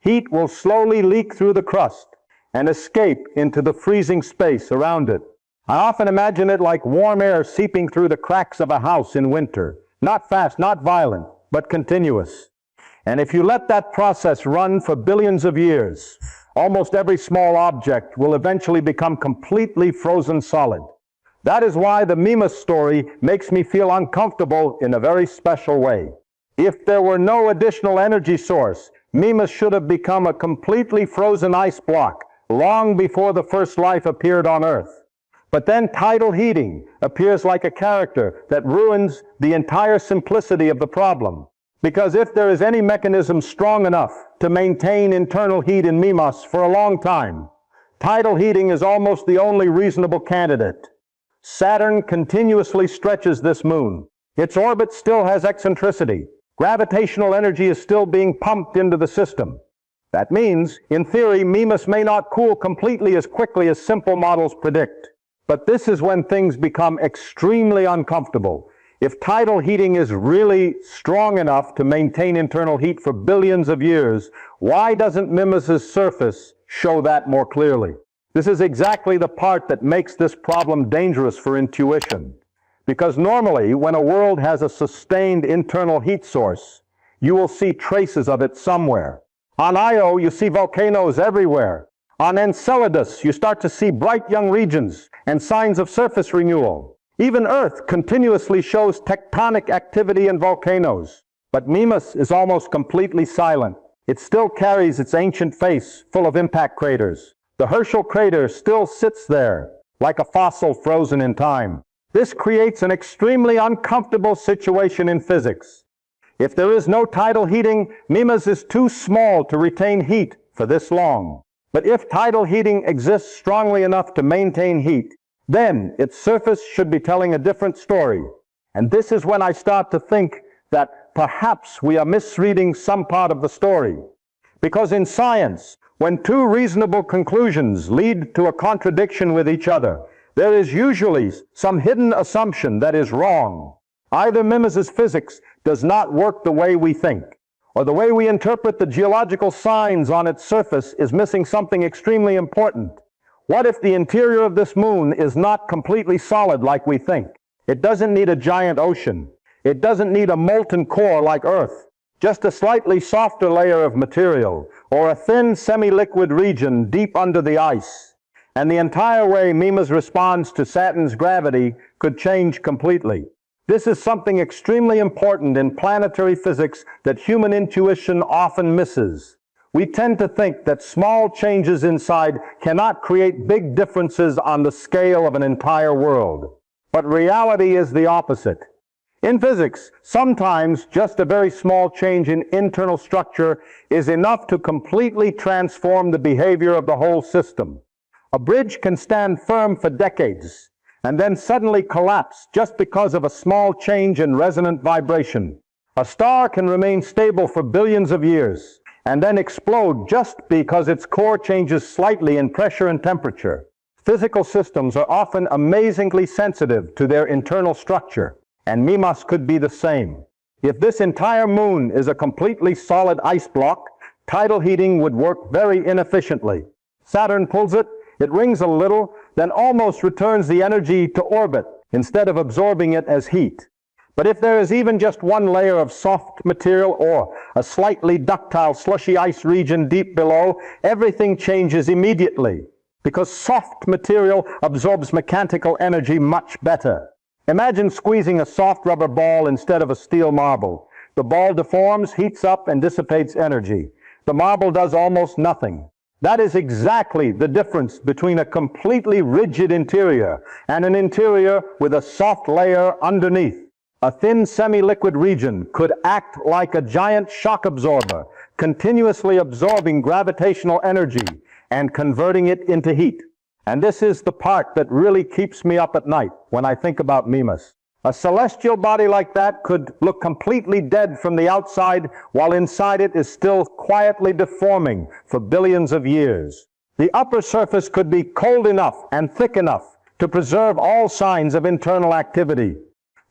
heat will slowly leak through the crust and escape into the freezing space around it. I often imagine it like warm air seeping through the cracks of a house in winter. Not fast, not violent, but continuous. And if you let that process run for billions of years, almost every small object will eventually become completely frozen solid. That is why the Mimas story makes me feel uncomfortable in a very special way. If there were no additional energy source, Mimas should have become a completely frozen ice block long before the first life appeared on Earth. But then tidal heating appears like a character that ruins the entire simplicity of the problem. Because if there is any mechanism strong enough to maintain internal heat in Mimas for a long time, tidal heating is almost the only reasonable candidate. Saturn continuously stretches this moon. Its orbit still has eccentricity. Gravitational energy is still being pumped into the system. That means, in theory, Mimas may not cool completely as quickly as simple models predict. But this is when things become extremely uncomfortable. If tidal heating is really strong enough to maintain internal heat for billions of years, why doesn't Mimas's surface show that more clearly? This is exactly the part that makes this problem dangerous for intuition. Because normally, when a world has a sustained internal heat source, you will see traces of it somewhere. On Io, you see volcanoes everywhere. On Enceladus, you start to see bright young regions and signs of surface renewal. Even Earth continuously shows tectonic activity and volcanoes. But Mimas is almost completely silent. It still carries its ancient face full of impact craters. The Herschel crater still sits there, like a fossil frozen in time. This creates an extremely uncomfortable situation in physics. If there is no tidal heating, Mimas is too small to retain heat for this long. But if tidal heating exists strongly enough to maintain heat, then its surface should be telling a different story. And this is when I start to think that perhaps we are misreading some part of the story. Because in science, when two reasonable conclusions lead to a contradiction with each other, there is usually some hidden assumption that is wrong. Either Mimas's physics does not work the way we think, or the way we interpret the geological signs on its surface is missing something extremely important. What if the interior of this moon is not completely solid like we think? It doesn't need a giant ocean. It doesn't need a molten core like Earth. Just a slightly softer layer of material, or a thin semi-liquid region deep under the ice. And the entire way Mimas responds to Saturn's gravity could change completely. This is something extremely important in planetary physics that human intuition often misses. We tend to think that small changes inside cannot create big differences on the scale of an entire world. But reality is the opposite. In physics, sometimes just a very small change in internal structure is enough to completely transform the behavior of the whole system. A bridge can stand firm for decades and then suddenly collapse just because of a small change in resonant vibration. A star can remain stable for billions of years and then explode just because its core changes slightly in pressure and temperature. Physical systems are often amazingly sensitive to their internal structure, and Mimas could be the same. If this entire moon is a completely solid ice block, tidal heating would work very inefficiently. Saturn pulls it, it rings a little, then almost returns the energy to orbit instead of absorbing it as heat. But if there is even just one layer of soft material or a slightly ductile slushy ice region deep below, everything changes immediately because soft material absorbs mechanical energy much better. Imagine squeezing a soft rubber ball instead of a steel marble. The ball deforms, heats up, and dissipates energy. The marble does almost nothing. That is exactly the difference between a completely rigid interior and an interior with a soft layer underneath. A thin semi-liquid region could act like a giant shock absorber, continuously absorbing gravitational energy and converting it into heat. And this is the part that really keeps me up at night when I think about Mimas. A celestial body like that could look completely dead from the outside, while inside it is still quietly deforming for billions of years. The upper surface could be cold enough and thick enough to preserve all signs of internal activity.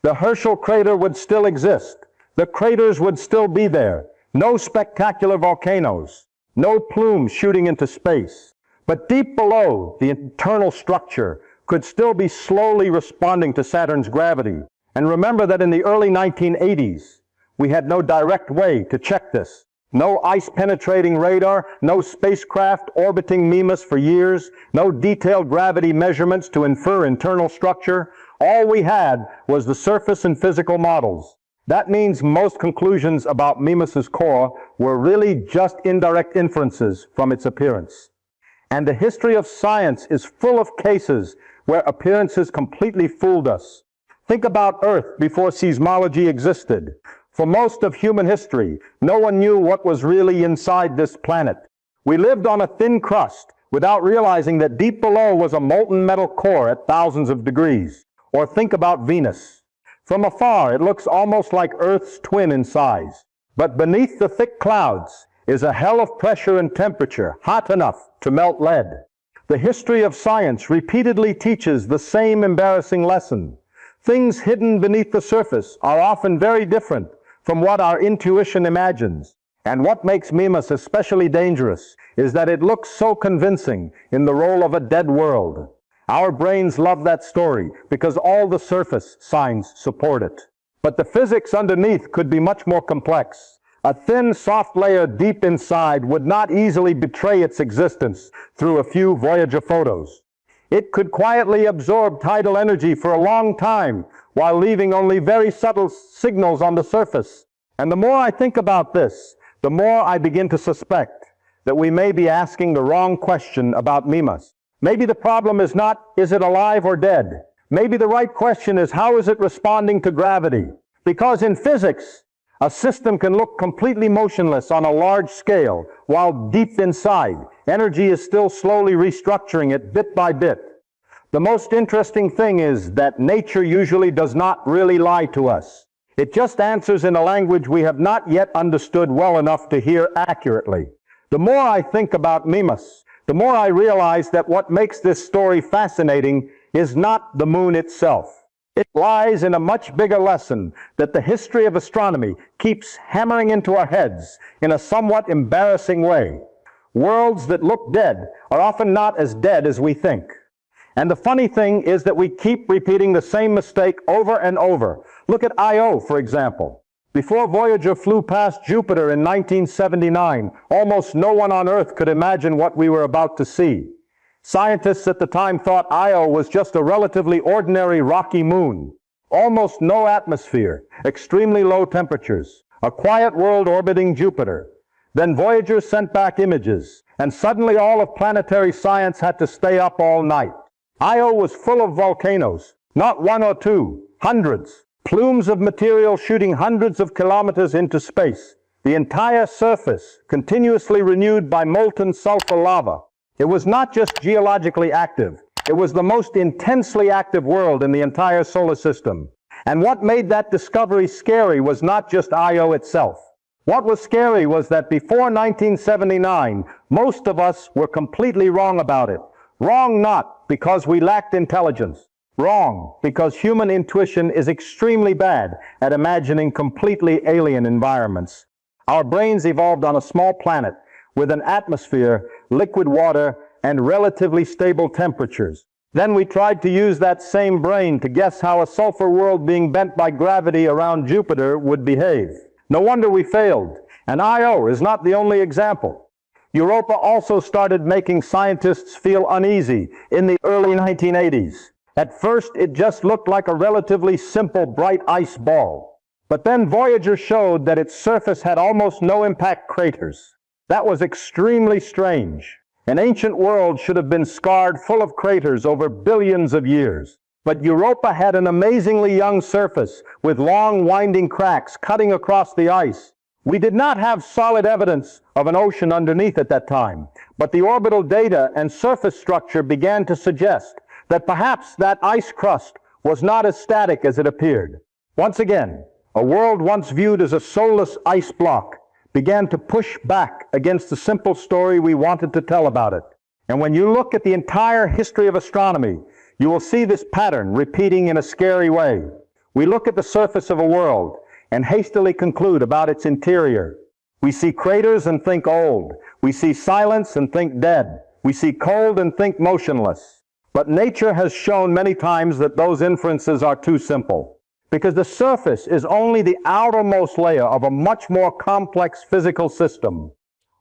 The Herschel crater would still exist, The craters would still be there. No spectacular volcanoes. No plumes shooting into space. But deep below, the internal structure could still be slowly responding to Saturn's gravity. And remember that in the early 1980s, we had no direct way to check this. No ice-penetrating radar, no spacecraft orbiting Mimas for years, no detailed gravity measurements to infer internal structure. All we had was the surface and physical models. That means most conclusions about Mimas's core were really just indirect inferences from its appearance. And the history of science is full of cases where appearances completely fooled us. Think about Earth before seismology existed. For most of human history, no one knew what was really inside this planet. We lived on a thin crust without realizing that deep below was a molten metal core at thousands of degrees. Or think about Venus. From afar, it looks almost like Earth's twin in size. But beneath the thick clouds is a hell of pressure and temperature, hot enough to melt lead. The history of science repeatedly teaches the same embarrassing lesson. Things hidden beneath the surface are often very different from what our intuition imagines. And what makes Mimas especially dangerous is that it looks so convincing in the role of a dead world. Our brains love that story because all the surface signs support it. But the physics underneath could be much more complex. A thin, soft layer deep inside would not easily betray its existence through a few Voyager photos. It could quietly absorb tidal energy for a long time while leaving only very subtle signals on the surface. And the more I think about this, the more I begin to suspect that we may be asking the wrong question about Mimas. Maybe the problem is not, is it alive or dead? Maybe the right question is, how is it responding to gravity? Because in physics, a system can look completely motionless on a large scale, while deep inside, energy is still slowly restructuring it bit by bit. The most interesting thing is that nature usually does not really lie to us. It just answers in a language we have not yet understood well enough to hear accurately. The more I think about Mimas, the more I realize that what makes this story fascinating is not the moon itself. It lies in a much bigger lesson that the history of astronomy keeps hammering into our heads in a somewhat embarrassing way. Worlds that look dead are often not as dead as we think. And the funny thing is that we keep repeating the same mistake over and over. Look at Io, for example. Before Voyager flew past Jupiter in 1979, almost no one on Earth could imagine what we were about to see. Scientists at the time thought Io was just a relatively ordinary rocky moon. Almost no atmosphere, extremely low temperatures, a quiet world orbiting Jupiter. Then Voyager sent back images, and suddenly all of planetary science had to stay up all night. Io was full of volcanoes, not one or two, hundreds. Plumes of material shooting hundreds of kilometers into space. The entire surface continuously renewed by molten sulfur lava. It was not just geologically active. It was the most intensely active world in the entire solar system. And what made that discovery scary was not just Io itself. What was scary was that before 1979, most of us were completely wrong about it. Wrong not because we lacked intelligence. Wrong because human intuition is extremely bad at imagining completely alien environments. Our brains evolved on a small planet with an atmosphere, liquid water, and relatively stable temperatures. Then we tried to use that same brain to guess how a sulfur world being bent by gravity around Jupiter would behave. No wonder we failed. And Io is not the only example. Europa also started making scientists feel uneasy in the early 1980s. At first, it just looked like a relatively simple bright ice ball. But then Voyager showed that its surface had almost no impact craters. That was extremely strange. An ancient world should have been scarred full of craters over billions of years. But Europa had an amazingly young surface with long winding cracks cutting across the ice. We did not have solid evidence of an ocean underneath at that time, but the orbital data and surface structure began to suggest that perhaps that ice crust was not as static as it appeared. Once again, a world once viewed as a soulless ice block began to push back against the simple story we wanted to tell about it. And when you look at the entire history of astronomy, you will see this pattern repeating in a scary way. We look at the surface of a world, and hastily conclude about its interior. We see craters and think old. We see silence and think dead. We see cold and think motionless. But nature has shown many times that those inferences are too simple, because the surface is only the outermost layer of a much more complex physical system.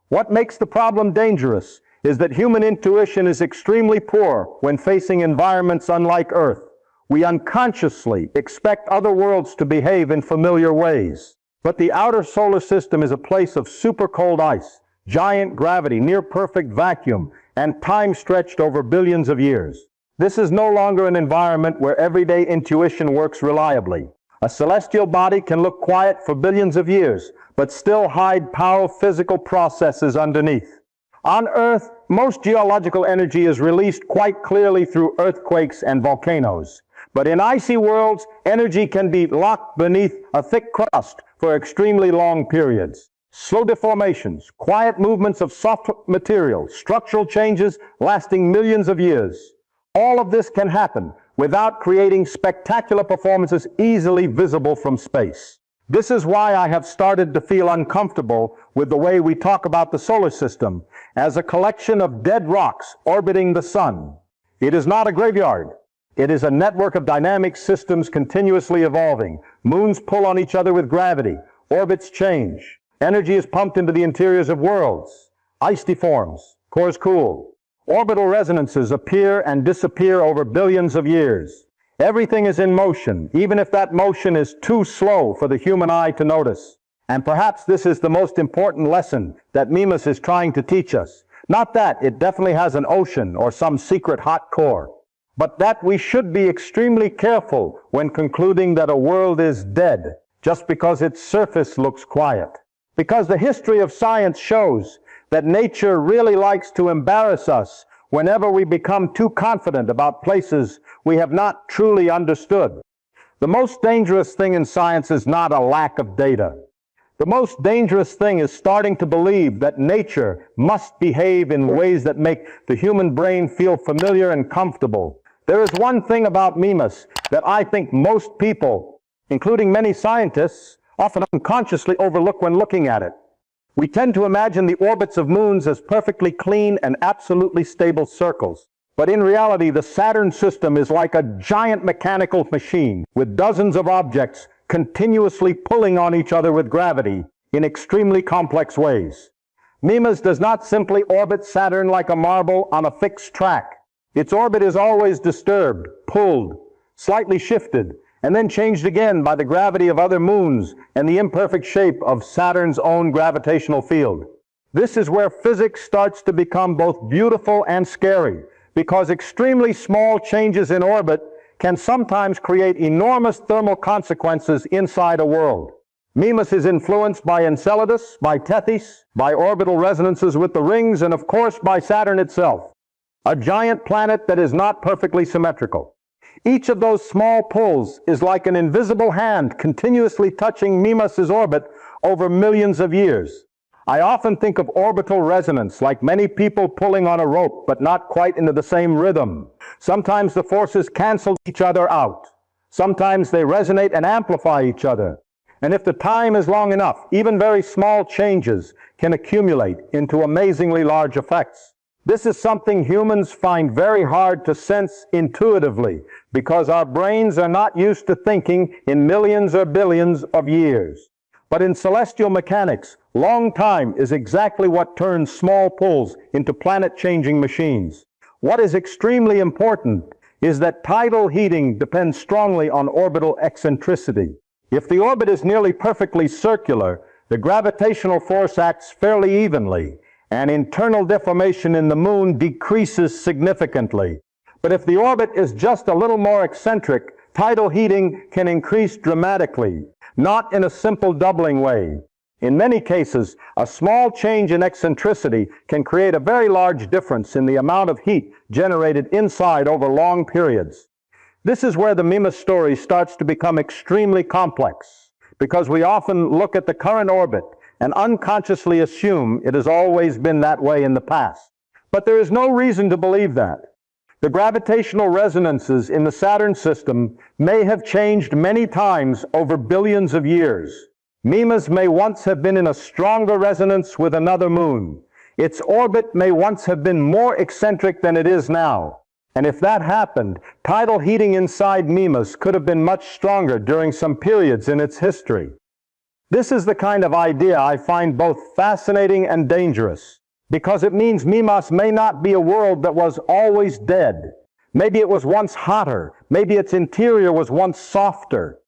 What makes the problem dangerous is that human intuition is extremely poor when facing environments unlike Earth. We unconsciously expect other worlds to behave in familiar ways. But the outer solar system is a place of super cold ice, giant gravity, near perfect vacuum, and time stretched over billions of years. This is no longer an environment where everyday intuition works reliably. A celestial body can look quiet for billions of years, but still hide powerful physical processes underneath. On Earth, most geological energy is released quite clearly through earthquakes and volcanoes. But in icy worlds, energy can be locked beneath a thick crust for extremely long periods. Slow deformations, quiet movements of soft material, structural changes lasting millions of years. All of this can happen without creating spectacular performances easily visible from space. This is why I have started to feel uncomfortable with the way we talk about the solar system as a collection of dead rocks orbiting the sun. It is not a graveyard. It is a network of dynamic systems continuously evolving. Moons pull on each other with gravity. Orbits change. Energy is pumped into the interiors of worlds. Ice deforms. Cores cool. Orbital resonances appear and disappear over billions of years. Everything is in motion, even if that motion is too slow for the human eye to notice. And perhaps this is the most important lesson that Mimas is trying to teach us. Not that it definitely has an ocean or some secret hot core, but that we should be extremely careful when concluding that a world is dead just because its surface looks quiet. Because the history of science shows that nature really likes to embarrass us whenever we become too confident about places we have not truly understood. The most dangerous thing in science is not a lack of data. The most dangerous thing is starting to believe that nature must behave in ways that make the human brain feel familiar and comfortable. There is one thing about Mimas that I think most people, including many scientists, often unconsciously overlook when looking at it. We tend to imagine the orbits of moons as perfectly clean and absolutely stable circles. But in reality, the Saturn system is like a giant mechanical machine with dozens of objects continuously pulling on each other with gravity in extremely complex ways. Mimas does not simply orbit Saturn like a marble on a fixed track. Its orbit is always disturbed, pulled, slightly shifted, and then changed again by the gravity of other moons and the imperfect shape of Saturn's own gravitational field. This is where physics starts to become both beautiful and scary, because extremely small changes in orbit can sometimes create enormous thermal consequences inside a world. Mimas is influenced by Enceladus, by Tethys, by orbital resonances with the rings, and of course by Saturn itself, a giant planet that is not perfectly symmetrical. Each of those small pulls is like an invisible hand continuously touching Mimas's orbit over millions of years. I often think of orbital resonance like many people pulling on a rope, but not quite into the same rhythm. Sometimes the forces cancel each other out. Sometimes they resonate and amplify each other. And if the time is long enough, even very small changes can accumulate into amazingly large effects. This is something humans find very hard to sense intuitively because our brains are not used to thinking in millions or billions of years. But in celestial mechanics, long time is exactly what turns small pulls into planet-changing machines. What is extremely important is that tidal heating depends strongly on orbital eccentricity. If the orbit is nearly perfectly circular, the gravitational force acts fairly evenly, and internal deformation in the moon decreases significantly. But if the orbit is just a little more eccentric, tidal heating can increase dramatically, not in a simple doubling way. In many cases, a small change in eccentricity can create a very large difference in the amount of heat generated inside over long periods. This is where the Mimas story starts to become extremely complex, because we often look at the current orbit and unconsciously assume it has always been that way in the past. But there is no reason to believe that. The gravitational resonances in the Saturn system may have changed many times over billions of years. Mimas may once have been in a stronger resonance with another moon. Its orbit may once have been more eccentric than it is now. And if that happened, tidal heating inside Mimas could have been much stronger during some periods in its history. This is the kind of idea I find both fascinating and dangerous, because it means Mimas may not be a world that was always dead. Maybe it was once hotter. Maybe its interior was once softer.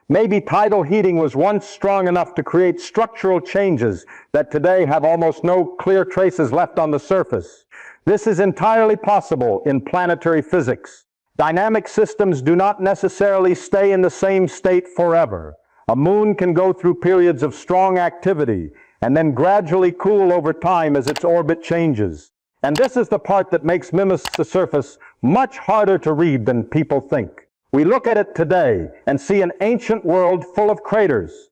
Maybe tidal heating was once strong enough to create structural changes that today have almost no clear traces left on the surface. This is entirely possible in planetary physics. Dynamic systems do not necessarily stay in the same state forever. A moon can go through periods of strong activity and then gradually cool over time as its orbit changes. And this is the part that makes Mimas' surface much harder to read than people think. We look at it today and see an ancient world full of craters,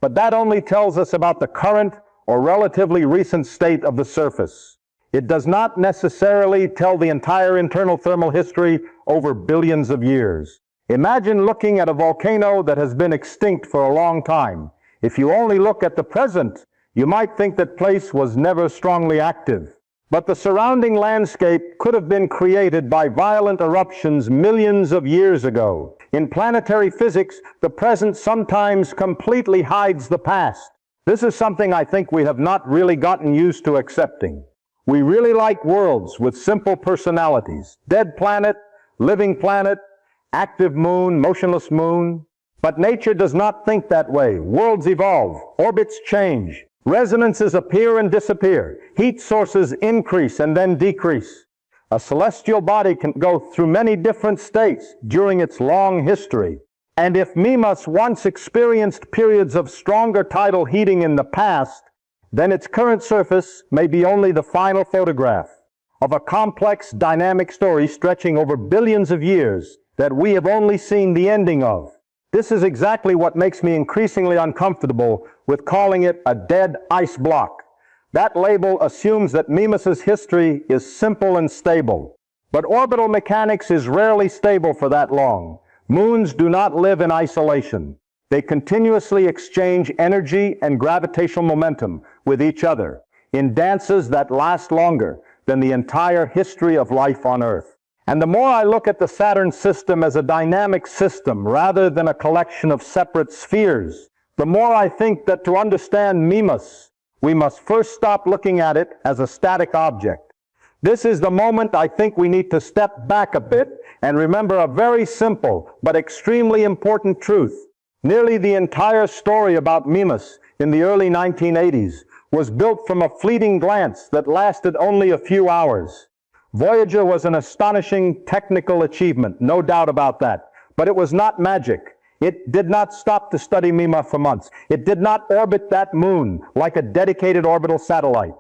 but that only tells us about the current or relatively recent state of the surface. It does not necessarily tell the entire internal thermal history over billions of years. Imagine looking at a volcano that has been extinct for a long time. If you only look at the present, you might think that place was never strongly active. But the surrounding landscape could have been created by violent eruptions millions of years ago. In planetary physics, the present sometimes completely hides the past. This is something I think we have not really gotten used to accepting. We really like worlds with simple personalities. Dead planet, living planet, active moon, motionless moon. But nature does not think that way. Worlds evolve, orbits change. Resonances appear and disappear. Heat sources increase and then decrease. A celestial body can go through many different states during its long history. And if Mimas once experienced periods of stronger tidal heating in the past, then its current surface may be only the final photograph of a complex, dynamic story stretching over billions of years that we have only seen the ending of. This is exactly what makes me increasingly uncomfortable with calling it a dead ice block. That label assumes that Mimas' history is simple and stable. But orbital mechanics is rarely stable for that long. Moons do not live in isolation. They continuously exchange energy and gravitational momentum with each other in dances that last longer than the entire history of life on Earth. And the more I look at the Saturn system as a dynamic system rather than a collection of separate spheres, the more I think that to understand Mimas, we must first stop looking at it as a static object. This is the moment I think we need to step back a bit and remember a very simple but extremely important truth. Nearly the entire story about Mimas in the early 1980s was built from a fleeting glance that lasted only a few hours. Voyager was an astonishing technical achievement, no doubt about that. But it was not magic. It did not stop to study Mimas for months. It did not orbit that moon like a dedicated orbital satellite.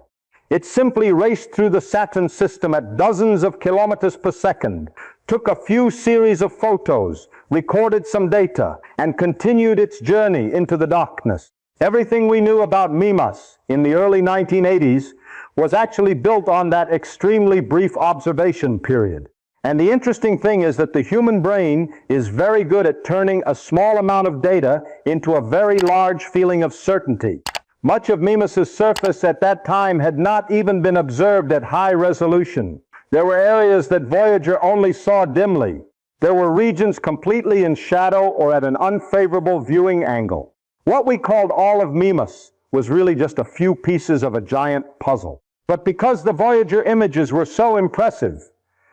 It simply raced through the Saturn system at dozens of kilometers per second, took a few series of photos, recorded some data, and continued its journey into the darkness. Everything we knew about Mimas in the early 1980s was actually built on that extremely brief observation period. And the interesting thing is that the human brain is very good at turning a small amount of data into a very large feeling of certainty. Much of Mimas' surface at that time had not even been observed at high resolution. There were areas that Voyager only saw dimly. There were regions completely in shadow or at an unfavorable viewing angle. What we called all of Mimas was really just a few pieces of a giant puzzle. But because the Voyager images were so impressive,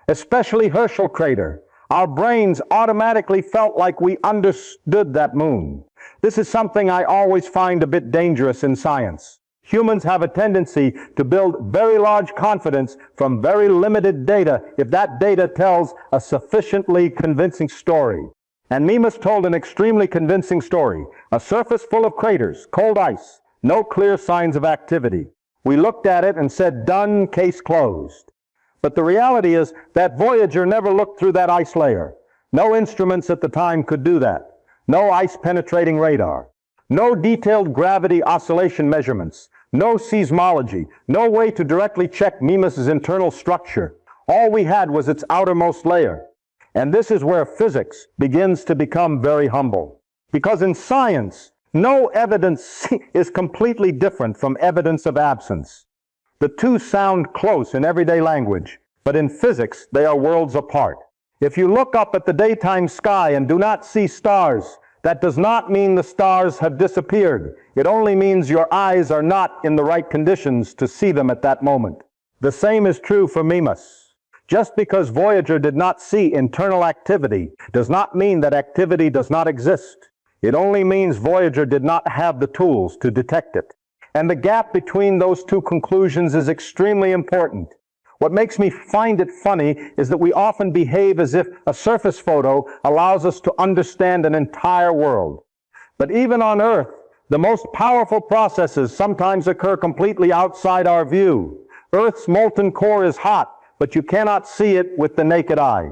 especially Herschel crater, our brains automatically felt like we understood that moon. This is something I always find a bit dangerous in science. Humans have a tendency to build very large confidence from very limited data if that data tells a sufficiently convincing story. And Mimas told an extremely convincing story. A surface full of craters, cold ice, no clear signs of activity. We looked at it and said, done, case closed. But the reality is that Voyager never looked through that ice layer. No instruments at the time could do that. No ice-penetrating radar. No detailed gravity oscillation measurements. No seismology. No way to directly check Mimas' internal structure. All we had was its outermost layer. And this is where physics begins to become very humble. Because in science, no evidence is completely different from evidence of absence. The two sound close in everyday language, but in physics, they are worlds apart. If you look up at the daytime sky and do not see stars, that does not mean the stars have disappeared. It only means your eyes are not in the right conditions to see them at that moment. The same is true for Mimas. Just because Voyager did not see internal activity does not mean that activity does not exist. It only means Voyager did not have the tools to detect it. And the gap between those two conclusions is extremely important. What makes me find it funny is that we often behave as if a surface photo allows us to understand an entire world. But even on Earth, the most powerful processes sometimes occur completely outside our view. Earth's molten core is hot, but you cannot see it with the naked eye.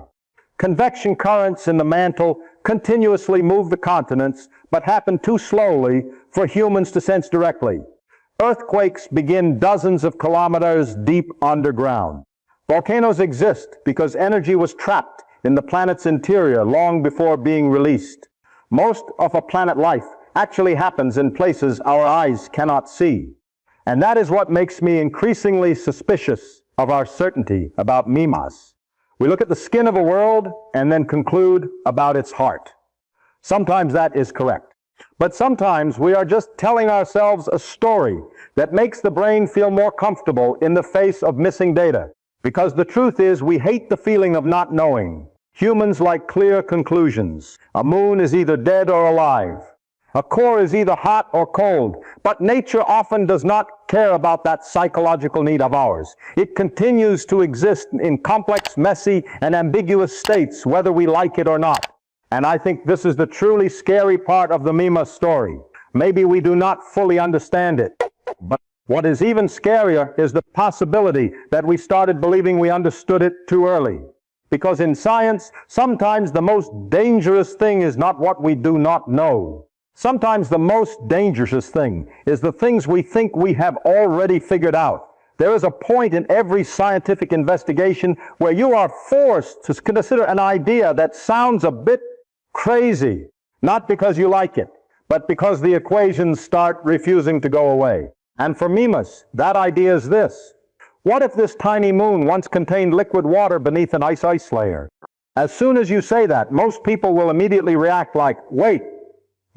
Convection currents in the mantle continuously move the continents, but happen too slowly for humans to sense directly. Earthquakes begin dozens of kilometers deep underground. Volcanoes exist because energy was trapped in the planet's interior long before being released. Most of a planet life actually happens in places our eyes cannot see. And that is what makes me increasingly suspicious of our certainty about Mimas. We look at the skin of a world and then conclude about its heart. Sometimes that is correct. But sometimes we are just telling ourselves a story that makes the brain feel more comfortable in the face of missing data. Because the truth is, we hate the feeling of not knowing. Humans like clear conclusions. A moon is either dead or alive. A core is either hot or cold, but nature often does not care about that psychological need of ours. It continues to exist in complex, messy, and ambiguous states, whether we like it or not. And I think this is the truly scary part of the Mimas story. Maybe we do not fully understand it, but what is even scarier is the possibility that we started believing we understood it too early. Because in science, sometimes the most dangerous thing is not what we do not know. Sometimes the most dangerous thing is the things we think we have already figured out. There is a point in every scientific investigation where you are forced to consider an idea that sounds a bit crazy, not because you like it, but because the equations start refusing to go away. And for Mimas, that idea is this. What if this tiny moon once contained liquid water beneath an ice layer? As soon as you say that, most people will immediately react like, wait,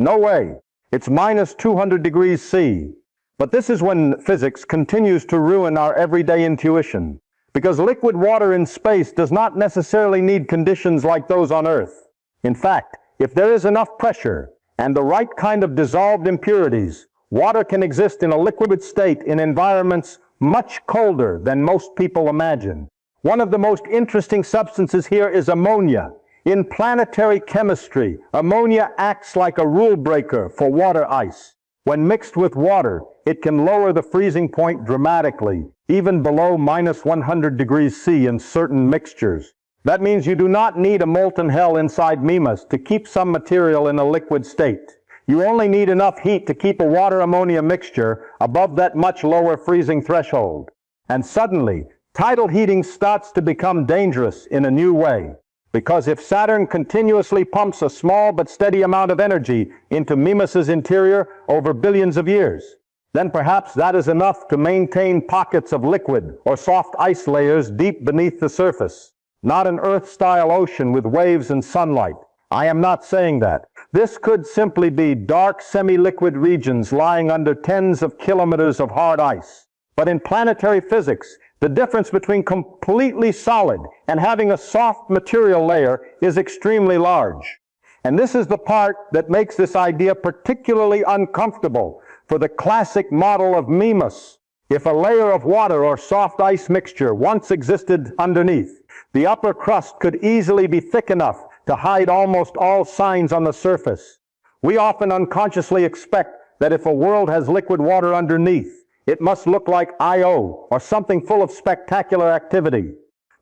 no way, it's minus 200 degrees C. But this is when physics continues to ruin our everyday intuition, because liquid water in space does not necessarily need conditions like those on Earth. In fact, if there is enough pressure and the right kind of dissolved impurities, water can exist in a liquid state in environments much colder than most people imagine. One of the most interesting substances here is ammonia. In planetary chemistry, ammonia acts like a rule breaker for water ice. When mixed with water, it can lower the freezing point dramatically, even below minus 100 degrees C in certain mixtures. That means you do not need a molten hell inside Mimas to keep some material in a liquid state. You only need enough heat to keep a water-ammonia mixture above that much lower freezing threshold. And suddenly, tidal heating starts to become dangerous in a new way. Because if Saturn continuously pumps a small but steady amount of energy into Mimas's interior over billions of years, then perhaps that is enough to maintain pockets of liquid or soft ice layers deep beneath the surface. Not an Earth-style ocean with waves and sunlight. I am not saying that. This could simply be dark semi-liquid regions lying under tens of kilometers of hard ice. But in planetary physics, the difference between completely solid and having a soft material layer is extremely large. And this is the part that makes this idea particularly uncomfortable for the classic model of Mimas. If a layer of water or soft ice mixture once existed underneath, the upper crust could easily be thick enough to hide almost all signs on the surface. We often unconsciously expect that if a world has liquid water underneath, it must look like Io or something full of spectacular activity.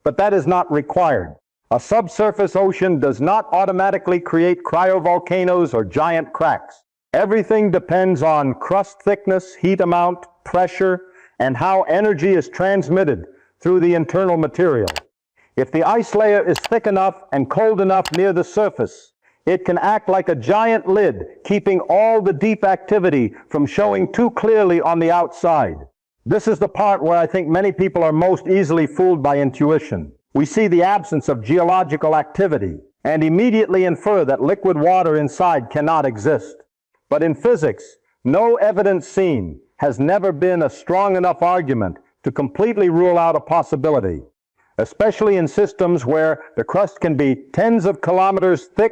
But that is not required. A subsurface ocean does not automatically create cryovolcanoes or giant cracks. Everything depends on crust thickness, heat amount, pressure, and how energy is transmitted through the internal material. If the ice layer is thick enough and cold enough near the surface, it can act like a giant lid, keeping all the deep activity from showing too clearly on the outside. This is the part where I think many people are most easily fooled by intuition. We see the absence of geological activity and immediately infer that liquid water inside cannot exist. But in physics, no evidence seen has never been a strong enough argument to completely rule out a possibility, especially in systems where the crust can be tens of kilometers thick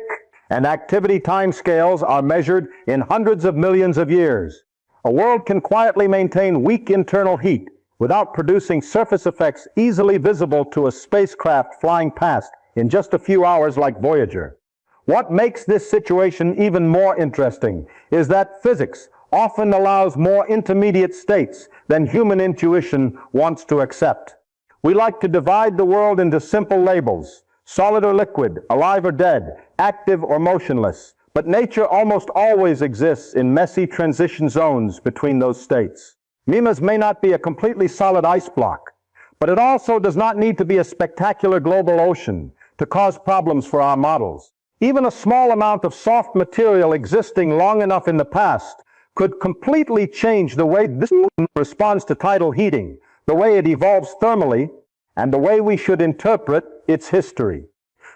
and activity timescales are measured in hundreds of millions of years. A world can quietly maintain weak internal heat without producing surface effects easily visible to a spacecraft flying past in just a few hours like Voyager. What makes this situation even more interesting is that physics often allows more intermediate states than human intuition wants to accept. We like to divide the world into simple labels: solid or liquid, alive or dead, active or motionless. But nature almost always exists in messy transition zones between those states. Mimas may not be a completely solid ice block, but it also does not need to be a spectacular global ocean to cause problems for our models. Even a small amount of soft material existing long enough in the past could completely change the way this moon responds to tidal heating, the way it evolves thermally, and the way we should interpret its history.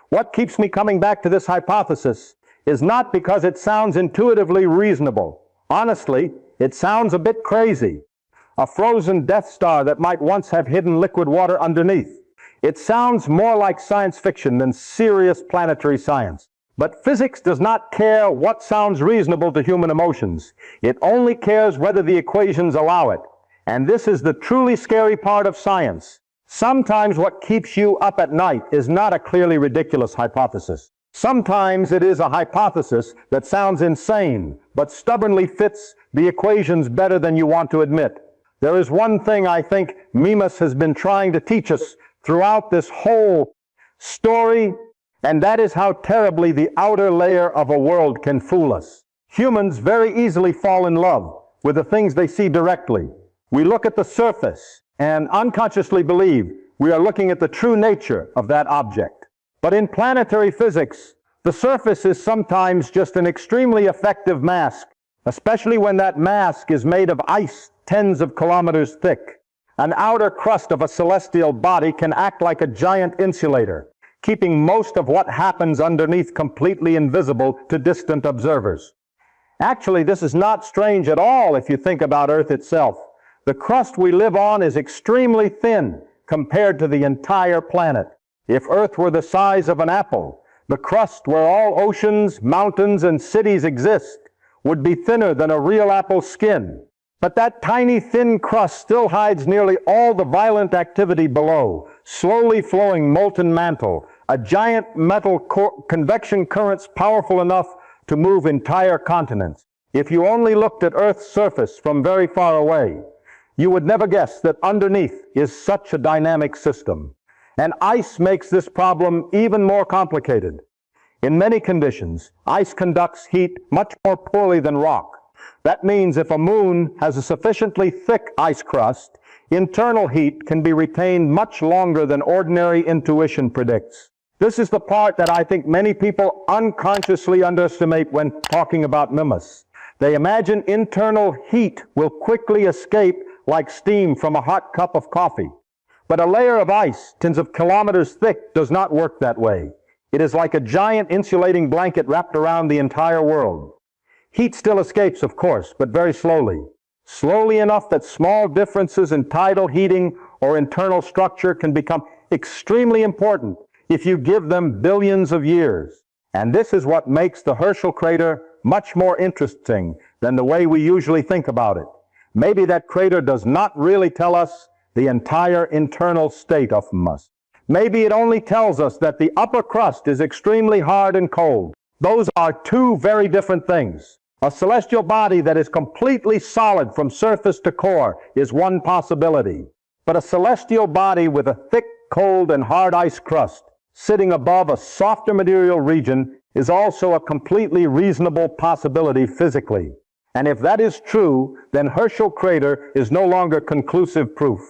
What keeps me coming back to this hypothesis is not because it sounds intuitively reasonable. Honestly, it sounds a bit crazy. A frozen Death Star that might once have hidden liquid water underneath. It sounds more like science fiction than serious planetary science. But physics does not care what sounds reasonable to human emotions. It only cares whether the equations allow it. And this is the truly scary part of science. Sometimes what keeps you up at night is not a clearly ridiculous hypothesis. Sometimes it is a hypothesis that sounds insane, but stubbornly fits the equations better than you want to admit. There is one thing I think Mimas has been trying to teach us throughout this whole story, and that is how terribly the outer layer of a world can fool us. Humans very easily fall in love with the things they see directly. We look at the surface and unconsciously believe we are looking at the true nature of that object. But in planetary physics, the surface is sometimes just an extremely effective mask, especially when that mask is made of ice tens of kilometers thick. An outer crust of a celestial body can act like a giant insulator, keeping most of what happens underneath completely invisible to distant observers. Actually, this is not strange at all if you think about Earth itself. The crust we live on is extremely thin compared to the entire planet. If Earth were the size of an apple, the crust where all oceans, mountains, and cities exist would be thinner than a real apple's skin. But that tiny thin crust still hides nearly all the violent activity below, slowly flowing molten mantle, a giant metal convection currents powerful enough to move entire continents. If you only looked at Earth's surface from very far away, you would never guess that underneath is such a dynamic system. And ice makes this problem even more complicated. In many conditions, ice conducts heat much more poorly than rock. That means if a moon has a sufficiently thick ice crust, internal heat can be retained much longer than ordinary intuition predicts. This is the part that I think many people unconsciously underestimate when talking about Mimas. They imagine internal heat will quickly escape like steam from a hot cup of coffee. But a layer of ice, tens of kilometers thick, does not work that way. It is like a giant insulating blanket wrapped around the entire world. Heat still escapes, of course, but very slowly. Slowly enough that small differences in tidal heating or internal structure can become extremely important if you give them billions of years. And this is what makes the Herschel crater much more interesting than the way we usually think about it. Maybe that crater does not really tell us the entire internal state of Mimas. Maybe it only tells us that the upper crust is extremely hard and cold. Those are two very different things. A celestial body that is completely solid from surface to core is one possibility. But a celestial body with a thick, cold, and hard ice crust sitting above a softer material region is also a completely reasonable possibility physically. And if that is true, then Herschel crater is no longer conclusive proof.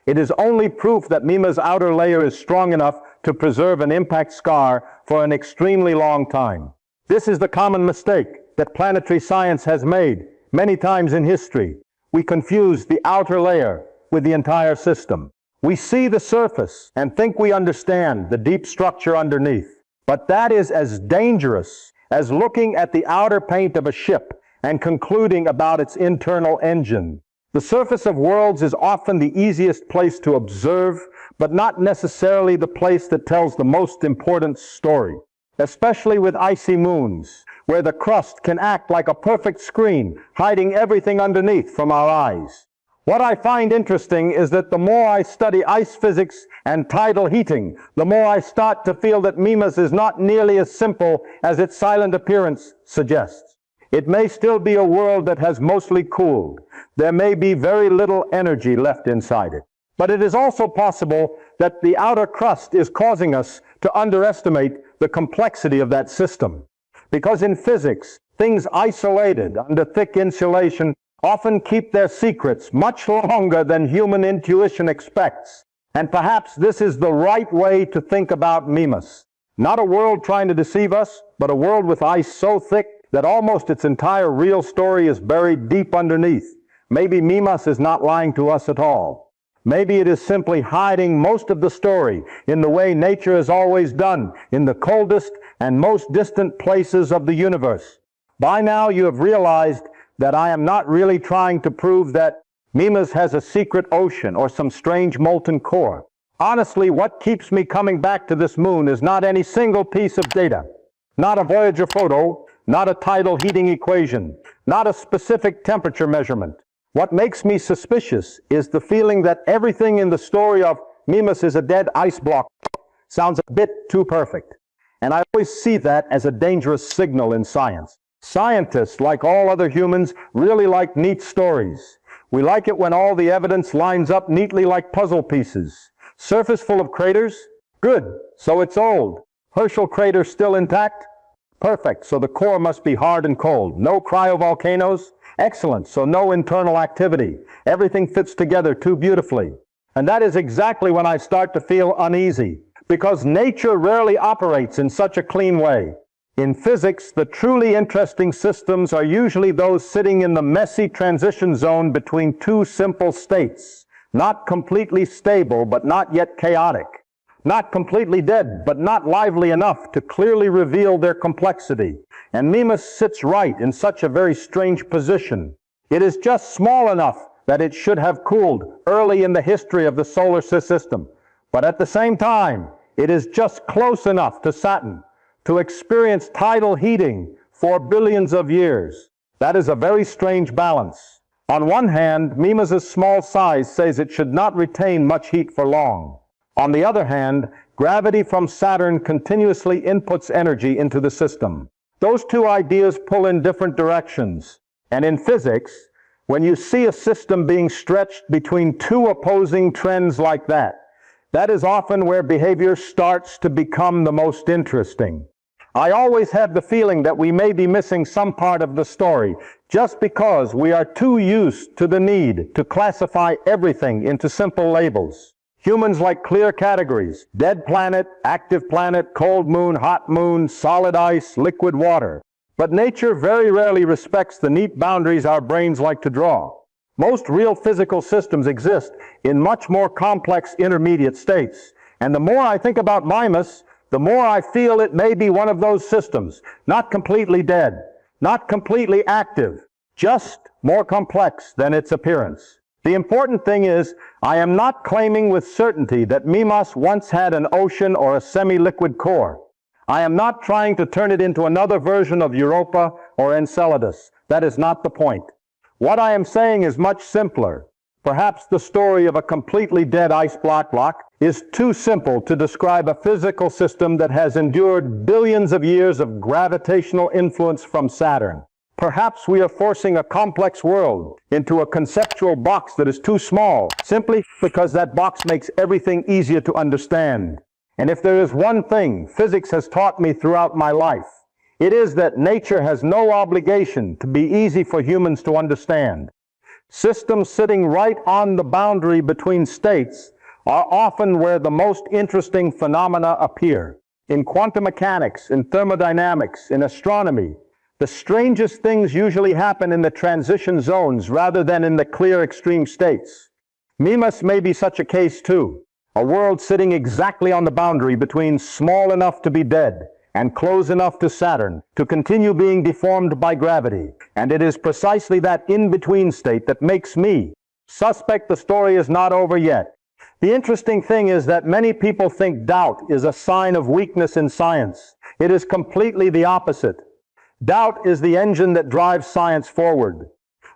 It is only proof that Mimas' outer layer is strong enough to preserve an impact scar for an extremely long time. This is the common mistake that planetary science has made many times in history. We confuse the outer layer with the entire system. We see the surface and think we understand the deep structure underneath. But that is as dangerous as looking at the outer paint of a ship and concluding about its internal engine. The surface of worlds is often the easiest place to observe, but not necessarily the place that tells the most important story, especially with icy moons, where the crust can act like a perfect screen, hiding everything underneath from our eyes. What I find interesting is that the more I study ice physics and tidal heating, the more I start to feel that Mimas is not nearly as simple as its silent appearance suggests. It may still be a world that has mostly cooled. There may be very little energy left inside it. But it is also possible that the outer crust is causing us to underestimate the complexity of that system. Because in physics, things isolated under thick insulation often keep their secrets much longer than human intuition expects. And perhaps this is the right way to think about Mimas. Not a world trying to deceive us, but a world with ice so thick that almost its entire real story is buried deep underneath. Maybe Mimas is not lying to us at all. Maybe it is simply hiding most of the story in the way nature has always done, in the coldest and most distant places of the universe. By now you have realized that I am not really trying to prove that Mimas has a secret ocean or some strange molten core. Honestly, what keeps me coming back to this moon is not any single piece of data, not a Voyager photo, not a tidal heating equation, not a specific temperature measurement. What makes me suspicious is the feeling that everything in the story of Mimas is a dead ice block sounds a bit too perfect. And I always see that as a dangerous signal in science. Scientists, like all other humans, really like neat stories. We like it when all the evidence lines up neatly like puzzle pieces. Surface full of craters? Good, so it's old. Herschel crater still intact? Perfect, so the core must be hard and cold. No cryovolcanoes? Excellent, so no internal activity. Everything fits together too beautifully. And that is exactly when I start to feel uneasy, because nature rarely operates in such a clean way. In physics, the truly interesting systems are usually those sitting in the messy transition zone between two simple states, not completely stable but not yet chaotic. Not completely dead, but not lively enough to clearly reveal their complexity. And Mimas sits right in such a very strange position. It is just small enough that it should have cooled early in the history of the solar system. But at the same time, it is just close enough to Saturn to experience tidal heating for billions of years. That is a very strange balance. On one hand, Mimas's small size says it should not retain much heat for long. On the other hand, gravity from Saturn continuously inputs energy into the system. Those two ideas pull in different directions. And in physics, when you see a system being stretched between two opposing trends like that, that is often where behavior starts to become the most interesting. I always have the feeling that we may be missing some part of the story just because we are too used to the need to classify everything into simple labels. Humans like clear categories: dead planet, active planet, cold moon, hot moon, solid ice, liquid water. But nature very rarely respects the neat boundaries our brains like to draw. Most real physical systems exist in much more complex intermediate states. And the more I think about Mimas, the more I feel it may be one of those systems, not completely dead, not completely active, just more complex than its appearance. The important thing is, I am not claiming with certainty that Mimas once had an ocean or a semi-liquid core. I am not trying to turn it into another version of Europa or Enceladus. That is not the point. What I am saying is much simpler. Perhaps the story of a completely dead ice block is too simple to describe a physical system that has endured billions of years of gravitational influence from Saturn. Perhaps we are forcing a complex world into a conceptual box that is too small, simply because that box makes everything easier to understand. And if there is one thing physics has taught me throughout my life, it is that nature has no obligation to be easy for humans to understand. Systems sitting right on the boundary between states are often where the most interesting phenomena appear. In quantum mechanics, in thermodynamics, in astronomy, the strangest things usually happen in the transition zones rather than in the clear extreme states. Mimas may be such a case too, a world sitting exactly on the boundary between small enough to be dead and close enough to Saturn to continue being deformed by gravity. And it is precisely that in-between state that makes me suspect the story is not over yet. The interesting thing is that many people think doubt is a sign of weakness in science. It is completely the opposite. Doubt is the engine that drives science forward.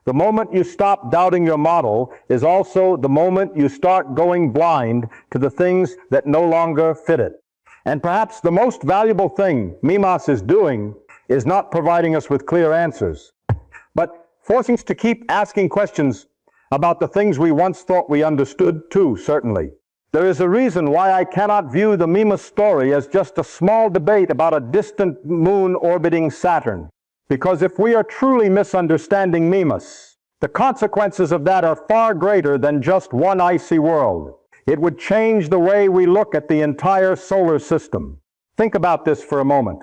The moment you stop doubting your model is also the moment you start going blind to the things that no longer fit it. And perhaps the most valuable thing Mimas is doing is not providing us with clear answers, but forcing us to keep asking questions about the things we once thought we understood too, certainly. There is a reason why I cannot view the Mimas story as just a small debate about a distant moon orbiting Saturn. Because if we are truly misunderstanding Mimas, the consequences of that are far greater than just one icy world. It would change the way we look at the entire solar system. Think about this for a moment.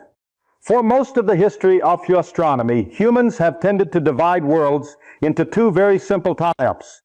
For most of the history of astronomy, humans have tended to divide worlds into two very simple types.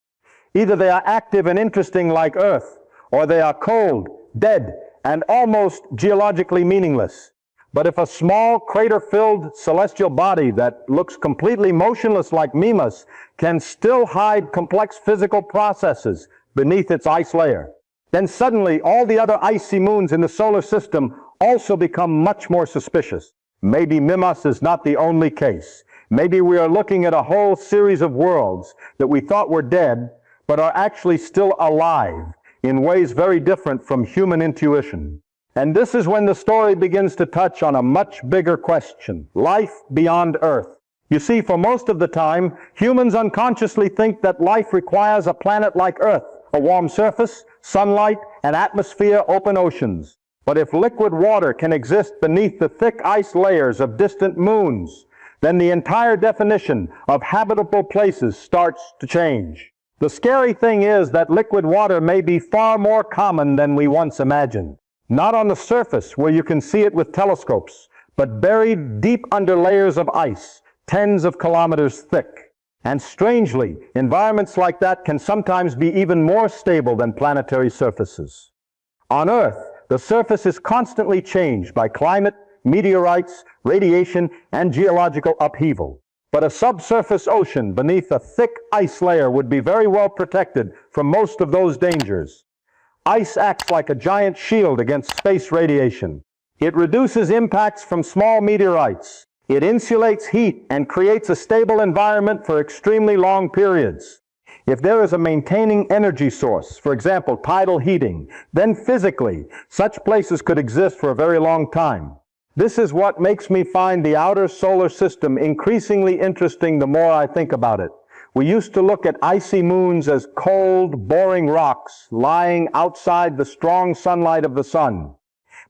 Either they are active and interesting like Earth, or they are cold, dead, and almost geologically meaningless. But if a small crater-filled celestial body that looks completely motionless like Mimas can still hide complex physical processes beneath its ice layer, then suddenly all the other icy moons in the solar system also become much more suspicious. Maybe Mimas is not the only case. Maybe we are looking at a whole series of worlds that we thought were dead, but are actually still alive in ways very different from human intuition. And this is when the story begins to touch on a much bigger question: life beyond Earth. You see, for most of the time, humans unconsciously think that life requires a planet like Earth, a warm surface, sunlight, an atmosphere, open oceans. But if liquid water can exist beneath the thick ice layers of distant moons, then the entire definition of habitable places starts to change. The scary thing is that liquid water may be far more common than we once imagined. Not on the surface where you can see it with telescopes, but buried deep under layers of ice, tens of kilometers thick. And strangely, environments like that can sometimes be even more stable than planetary surfaces. On Earth, the surface is constantly changed by climate, meteorites, radiation, and geological upheaval. But a subsurface ocean beneath a thick ice layer would be very well protected from most of those dangers. Ice acts like a giant shield against space radiation. It reduces impacts from small meteorites. It insulates heat and creates a stable environment for extremely long periods. If there is a maintaining energy source, for example, tidal heating, then physically, such places could exist for a very long time. This is what makes me find the outer solar system increasingly interesting the more I think about it. We used to look at icy moons as cold, boring rocks lying outside the strong sunlight of the sun.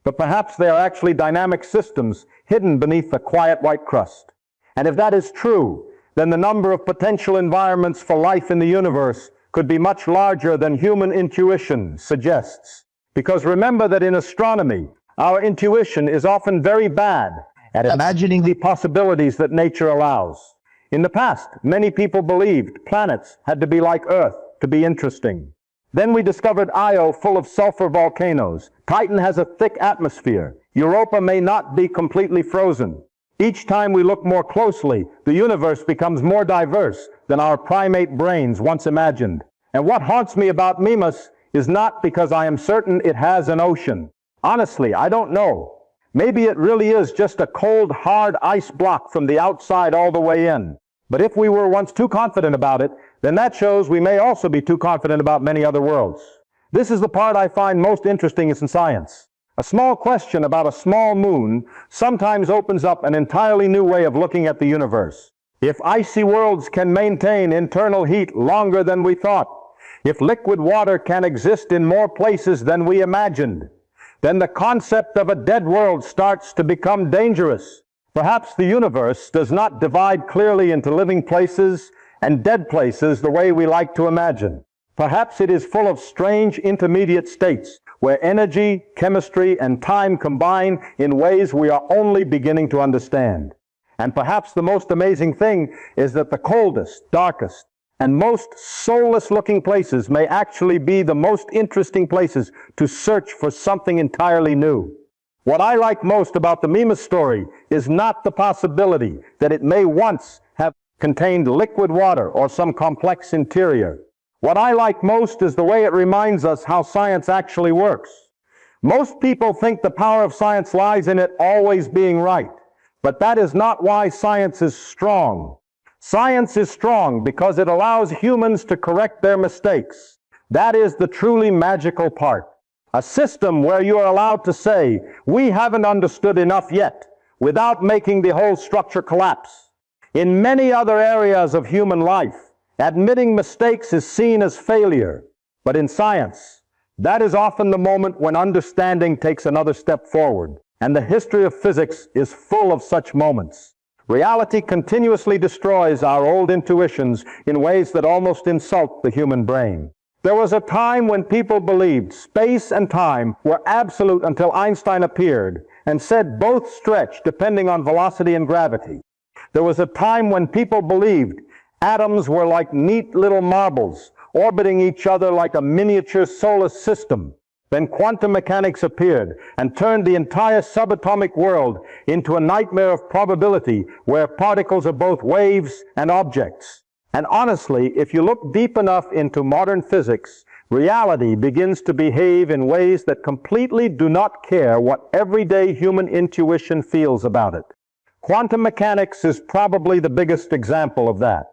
But perhaps they are actually dynamic systems hidden beneath the quiet white crust. And if that is true, then the number of potential environments for life in the universe could be much larger than human intuition suggests. Because remember that in astronomy, our intuition is often very bad at imagining the possibilities that nature allows. In the past, many people believed planets had to be like Earth to be interesting. Then we discovered Io full of sulfur volcanoes. Titan has a thick atmosphere. Europa may not be completely frozen. Each time we look more closely, the universe becomes more diverse than our primate brains once imagined. And what haunts me about Mimas is not because I am certain it has an ocean. Honestly, I don't know. Maybe it really is just a cold, hard ice block from the outside all the way in. But if we were once too confident about it, then that shows we may also be too confident about many other worlds. This is the part I find most interesting in science. A small question about a small moon sometimes opens up an entirely new way of looking at the universe. If icy worlds can maintain internal heat longer than we thought, if liquid water can exist in more places than we imagined, then the concept of a dead world starts to become dangerous. Perhaps the universe does not divide clearly into living places and dead places the way we like to imagine. Perhaps it is full of strange intermediate states where energy, chemistry, and time combine in ways we are only beginning to understand. And perhaps the most amazing thing is that the coldest, darkest, and most soulless-looking places may actually be the most interesting places to search for something entirely new. What I like most about the Mimas story is not the possibility that it may once have contained liquid water or some complex interior. What I like most is the way it reminds us how science actually works. Most people think the power of science lies in it always being right, but that is not why science is strong. Science is strong because it allows humans to correct their mistakes. That is the truly magical part. A system where you are allowed to say, we haven't understood enough yet, without making the whole structure collapse. In many other areas of human life, admitting mistakes is seen as failure. But in science, that is often the moment when understanding takes another step forward. And the history of physics is full of such moments. Reality continuously destroys our old intuitions in ways that almost insult the human brain. There was a time when people believed space and time were absolute until Einstein appeared and said both stretch depending on velocity and gravity. There was a time when people believed atoms were like neat little marbles orbiting each other like a miniature solar system. Then quantum mechanics appeared and turned the entire subatomic world into a nightmare of probability where particles are both waves and objects. And honestly, if you look deep enough into modern physics, reality begins to behave in ways that completely do not care what everyday human intuition feels about it. Quantum mechanics is probably the biggest example of that.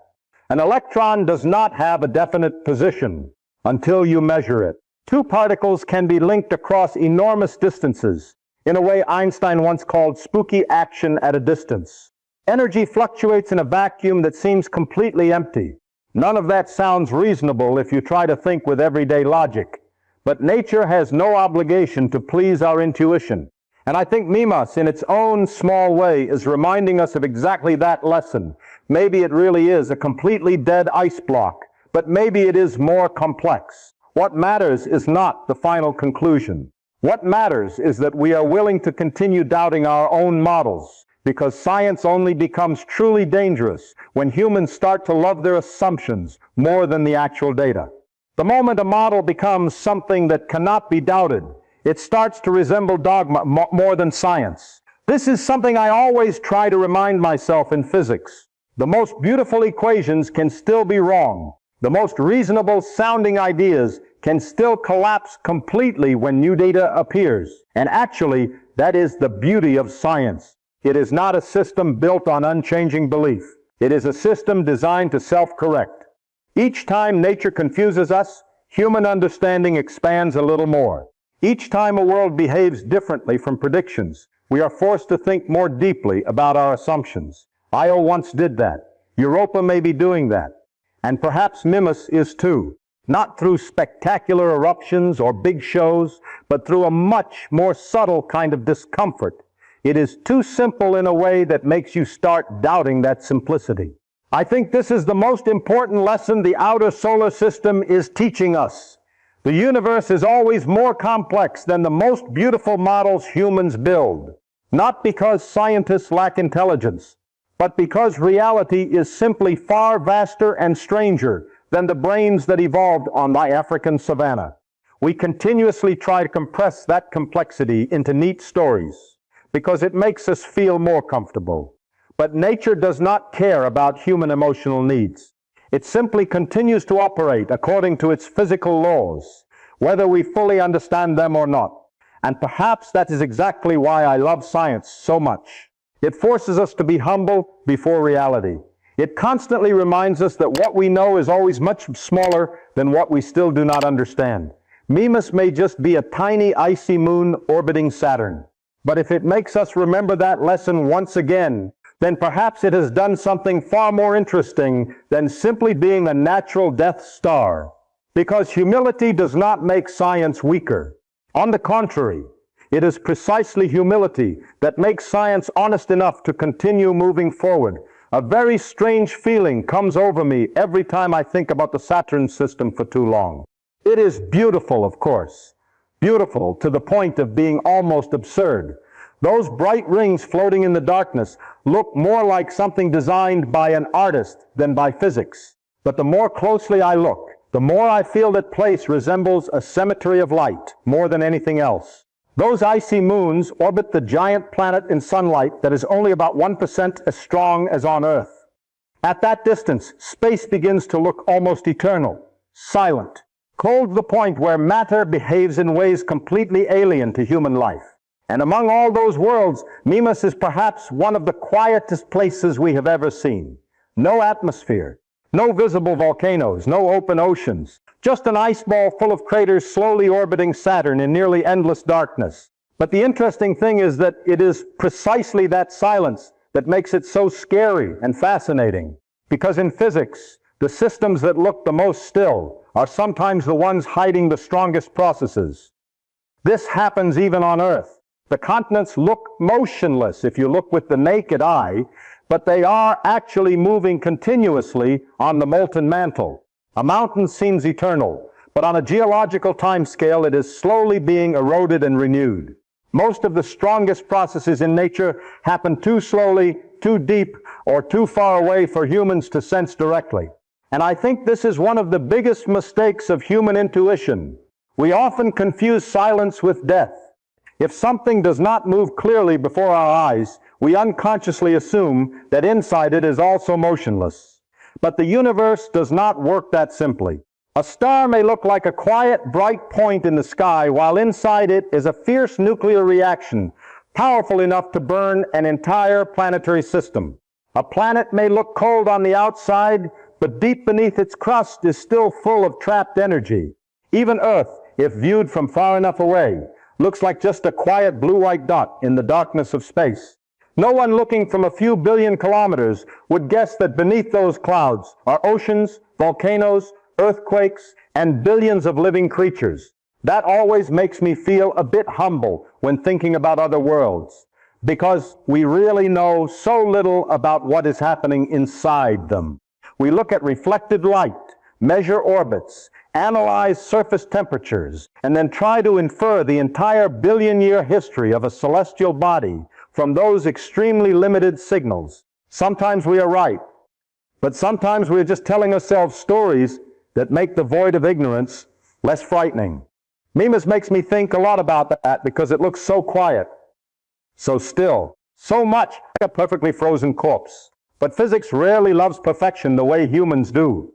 An electron does not have a definite position until you measure it. Two particles can be linked across enormous distances in a way Einstein once called spooky action at a distance. Energy fluctuates in a vacuum that seems completely empty. None of that sounds reasonable if you try to think with everyday logic. But nature has no obligation to please our intuition. And I think Mimas, in its own small way, is reminding us of exactly that lesson. Maybe it really is a completely dead ice block, but maybe it is more complex. What matters is not the final conclusion. What matters is that we are willing to continue doubting our own models, because science only becomes truly dangerous when humans start to love their assumptions more than the actual data. The moment a model becomes something that cannot be doubted, it starts to resemble dogma more than science. This is something I always try to remind myself in physics. The most beautiful equations can still be wrong. The most reasonable sounding ideas can still collapse completely when new data appears. And actually, that is the beauty of science. It is not a system built on unchanging belief. It is a system designed to self-correct. Each time nature confuses us, human understanding expands a little more. Each time a world behaves differently from predictions, we are forced to think more deeply about our assumptions. Io once did that. Europa may be doing that. And perhaps Mimas is too. Not through spectacular eruptions or big shows, but through a much more subtle kind of discomfort. It is too simple in a way that makes you start doubting that simplicity. I think this is the most important lesson the outer solar system is teaching us. The universe is always more complex than the most beautiful models humans build. Not because scientists lack intelligence, but because reality is simply far vaster and stranger than the brains that evolved on the African savanna. We continuously try to compress that complexity into neat stories because it makes us feel more comfortable. But nature does not care about human emotional needs. It simply continues to operate according to its physical laws, whether we fully understand them or not. And perhaps that is exactly why I love science so much. It forces us to be humble before reality. It constantly reminds us that what we know is always much smaller than what we still do not understand. Mimas may just be a tiny icy moon orbiting Saturn. But if it makes us remember that lesson once again, then perhaps it has done something far more interesting than simply being a natural death star. Because humility does not make science weaker. On the contrary, it is precisely humility that makes science honest enough to continue moving forward, A very strange feeling comes over me every time I think about the Saturn system for too long. It is beautiful, of course. Beautiful to the point of being almost absurd. Those bright rings floating in the darkness look more like something designed by an artist than by physics. But the more closely I look, the more I feel that place resembles a cemetery of light more than anything else. Those icy moons orbit the giant planet in sunlight that is only about 1% as strong as on Earth. At that distance, space begins to look almost eternal, silent, cold to the point where matter behaves in ways completely alien to human life. And among all those worlds, Mimas is perhaps one of the quietest places we have ever seen. No atmosphere, no visible volcanoes, no open oceans, just an ice ball full of craters slowly orbiting Saturn in nearly endless darkness. But the interesting thing is that it is precisely that silence that makes it so scary and fascinating. Because in physics, the systems that look the most still are sometimes the ones hiding the strongest processes. This happens even on Earth. The continents look motionless if you look with the naked eye, but they are actually moving continuously on the molten mantle. A mountain seems eternal, but on a geological timescale it is slowly being eroded and renewed. Most of the strongest processes in nature happen too slowly, too deep, or too far away for humans to sense directly. And I think this is one of the biggest mistakes of human intuition. We often confuse silence with death. If something does not move clearly before our eyes, we unconsciously assume that inside it is also motionless. But the universe does not work that simply. A star may look like a quiet, bright point in the sky, while inside it is a fierce nuclear reaction, powerful enough to burn an entire planetary system. A planet may look cold on the outside, but deep beneath its crust is still full of trapped energy. Even Earth, if viewed from far enough away, looks like just a quiet blue-white dot in the darkness of space. No one looking from a few billion kilometers would guess that beneath those clouds are oceans, volcanoes, earthquakes, and billions of living creatures. That always makes me feel a bit humble when thinking about other worlds, because we really know so little about what is happening inside them. We look at reflected light, measure orbits, analyze surface temperatures, and then try to infer the entire billion-year history of a celestial body from those extremely limited signals. Sometimes we are right, but sometimes we are just telling ourselves stories that make the void of ignorance less frightening. Mimas makes me think a lot about that because it looks so quiet, so still, so much like a perfectly frozen corpse. But physics rarely loves perfection the way humans do.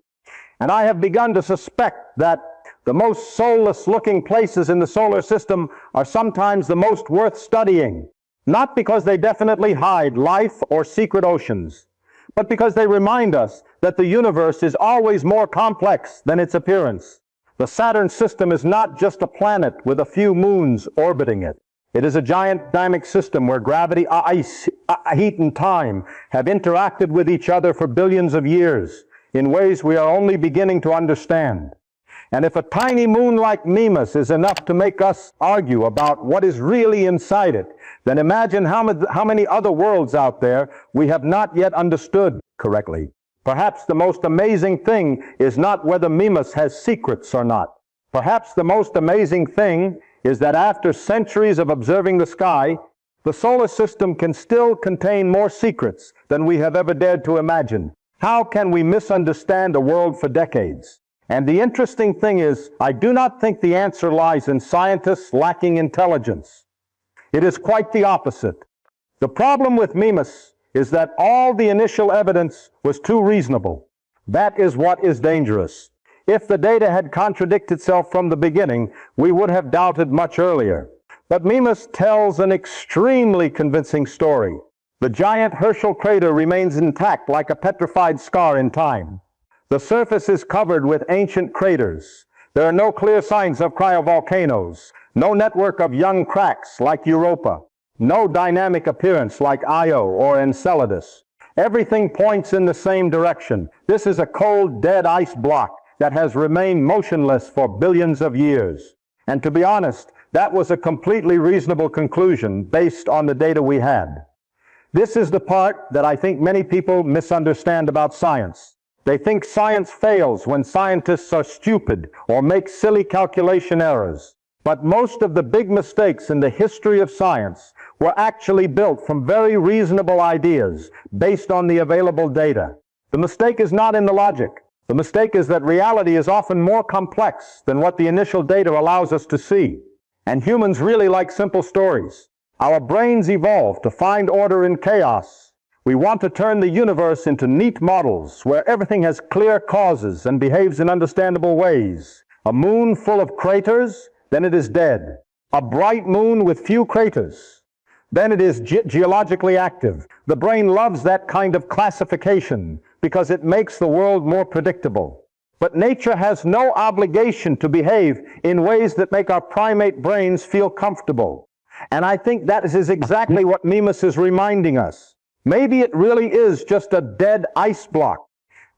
And I have begun to suspect that the most soulless-looking places in the solar system are sometimes the most worth studying, not because they definitely hide life or secret oceans, but because they remind us that the universe is always more complex than its appearance. The Saturn system is not just a planet with a few moons orbiting it. It is a giant dynamic system where gravity, ice, heat, and time have interacted with each other for billions of years in ways we are only beginning to understand. And if a tiny moon like Mimas is enough to make us argue about what is really inside it, then imagine how many other worlds out there we have not yet understood correctly. Perhaps the most amazing thing is not whether Mimas has secrets or not. Perhaps the most amazing thing is that after centuries of observing the sky, the solar system can still contain more secrets than we have ever dared to imagine. How can we misunderstand a world for decades? And the interesting thing is, I do not think the answer lies in scientists lacking intelligence. It is quite the opposite. The problem with Mimas is that all the initial evidence was too reasonable. That is what is dangerous. If the data had contradicted itself from the beginning, we would have doubted much earlier. But Mimas tells an extremely convincing story. The giant Herschel crater remains intact like a petrified scar in time. The surface is covered with ancient craters. There are no clear signs of cryovolcanoes, no network of young cracks like Europa, no dynamic appearance like Io or Enceladus. Everything points in the same direction. This is a cold, dead ice block that has remained motionless for billions of years. And to be honest, that was a completely reasonable conclusion based on the data we had. This is the part that I think many people misunderstand about science. They think science fails when scientists are stupid or make silly calculation errors. But most of the big mistakes in the history of science were actually built from very reasonable ideas based on the available data. The mistake is not in the logic. The mistake is that reality is often more complex than what the initial data allows us to see. And humans really like simple stories. Our brains evolved to find order in chaos. We want to turn the universe into neat models where everything has clear causes and behaves in understandable ways. A moon full of craters, then it is dead. A bright moon with few craters, then it is geologically active. The brain loves that kind of classification because it makes the world more predictable. But nature has no obligation to behave in ways that make our primate brains feel comfortable. And I think that is exactly what Mimas is reminding us. Maybe it really is just a dead ice block.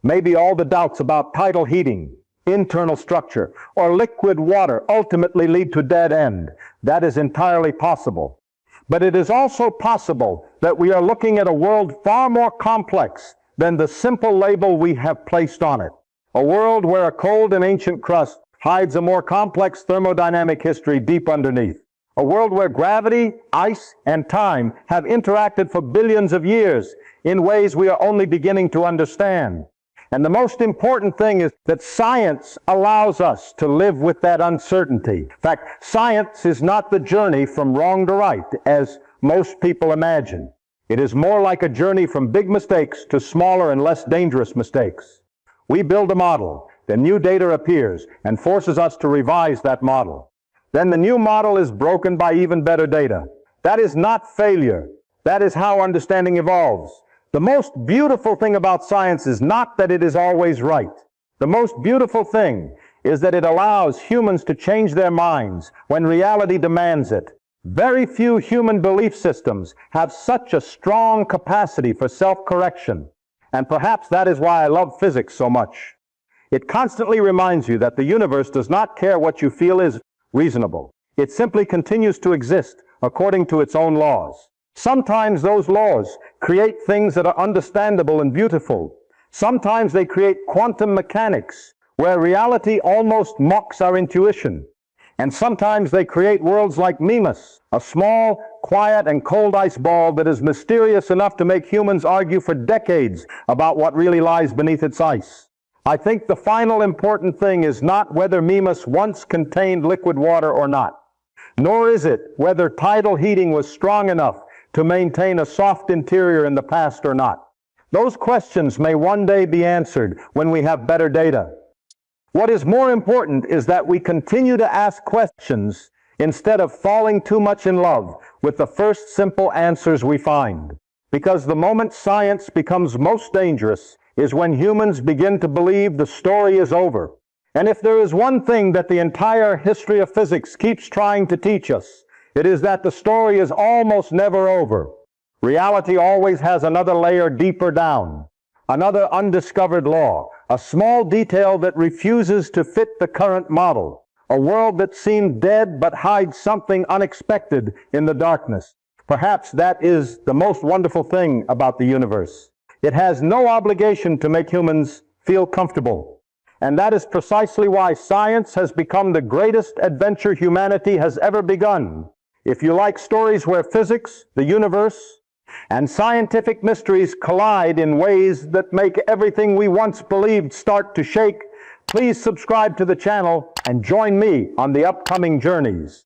Maybe all the doubts about tidal heating, internal structure, or liquid water ultimately lead to dead end. That is entirely possible. But it is also possible that we are looking at a world far more complex than the simple label we have placed on it. A world where a cold and ancient crust hides a more complex thermodynamic history deep underneath. A world where gravity, ice, and time have interacted for billions of years in ways we are only beginning to understand. And the most important thing is that science allows us to live with that uncertainty. In fact, science is not the journey from wrong to right, as most people imagine. It is more like a journey from big mistakes to smaller and less dangerous mistakes. We build a model, then new data appears and forces us to revise that model. Then the new model is broken by even better data. That is not failure. That is how understanding evolves. The most beautiful thing about science is not that it is always right. The most beautiful thing is that it allows humans to change their minds when reality demands it. Very few human belief systems have such a strong capacity for self-correction. And perhaps that is why I love physics so much. It constantly reminds you that the universe does not care what you feel is reasonable. It simply continues to exist according to its own laws. Sometimes those laws create things that are understandable and beautiful. Sometimes they create quantum mechanics, where reality almost mocks our intuition. And sometimes they create worlds like Mimas, a small, quiet, and cold ice ball that is mysterious enough to make humans argue for decades about what really lies beneath its ice. I think the final important thing is not whether Mimas once contained liquid water or not, nor is it whether tidal heating was strong enough to maintain a soft interior in the past or not. Those questions may one day be answered when we have better data. What is more important is that we continue to ask questions instead of falling too much in love with the first simple answers we find. Because the moment science becomes most dangerous is when humans begin to believe the story is over. And if there is one thing that the entire history of physics keeps trying to teach us, it is that the story is almost never over. Reality always has another layer deeper down, another undiscovered law, a small detail that refuses to fit the current model, a world that seemed dead but hides something unexpected in the darkness. Perhaps that is the most wonderful thing about the universe. It has no obligation to make humans feel comfortable. And that is precisely why science has become the greatest adventure humanity has ever begun. If you like stories where physics, the universe, and scientific mysteries collide in ways that make everything we once believed start to shake, please subscribe to the channel and join me on the upcoming journeys.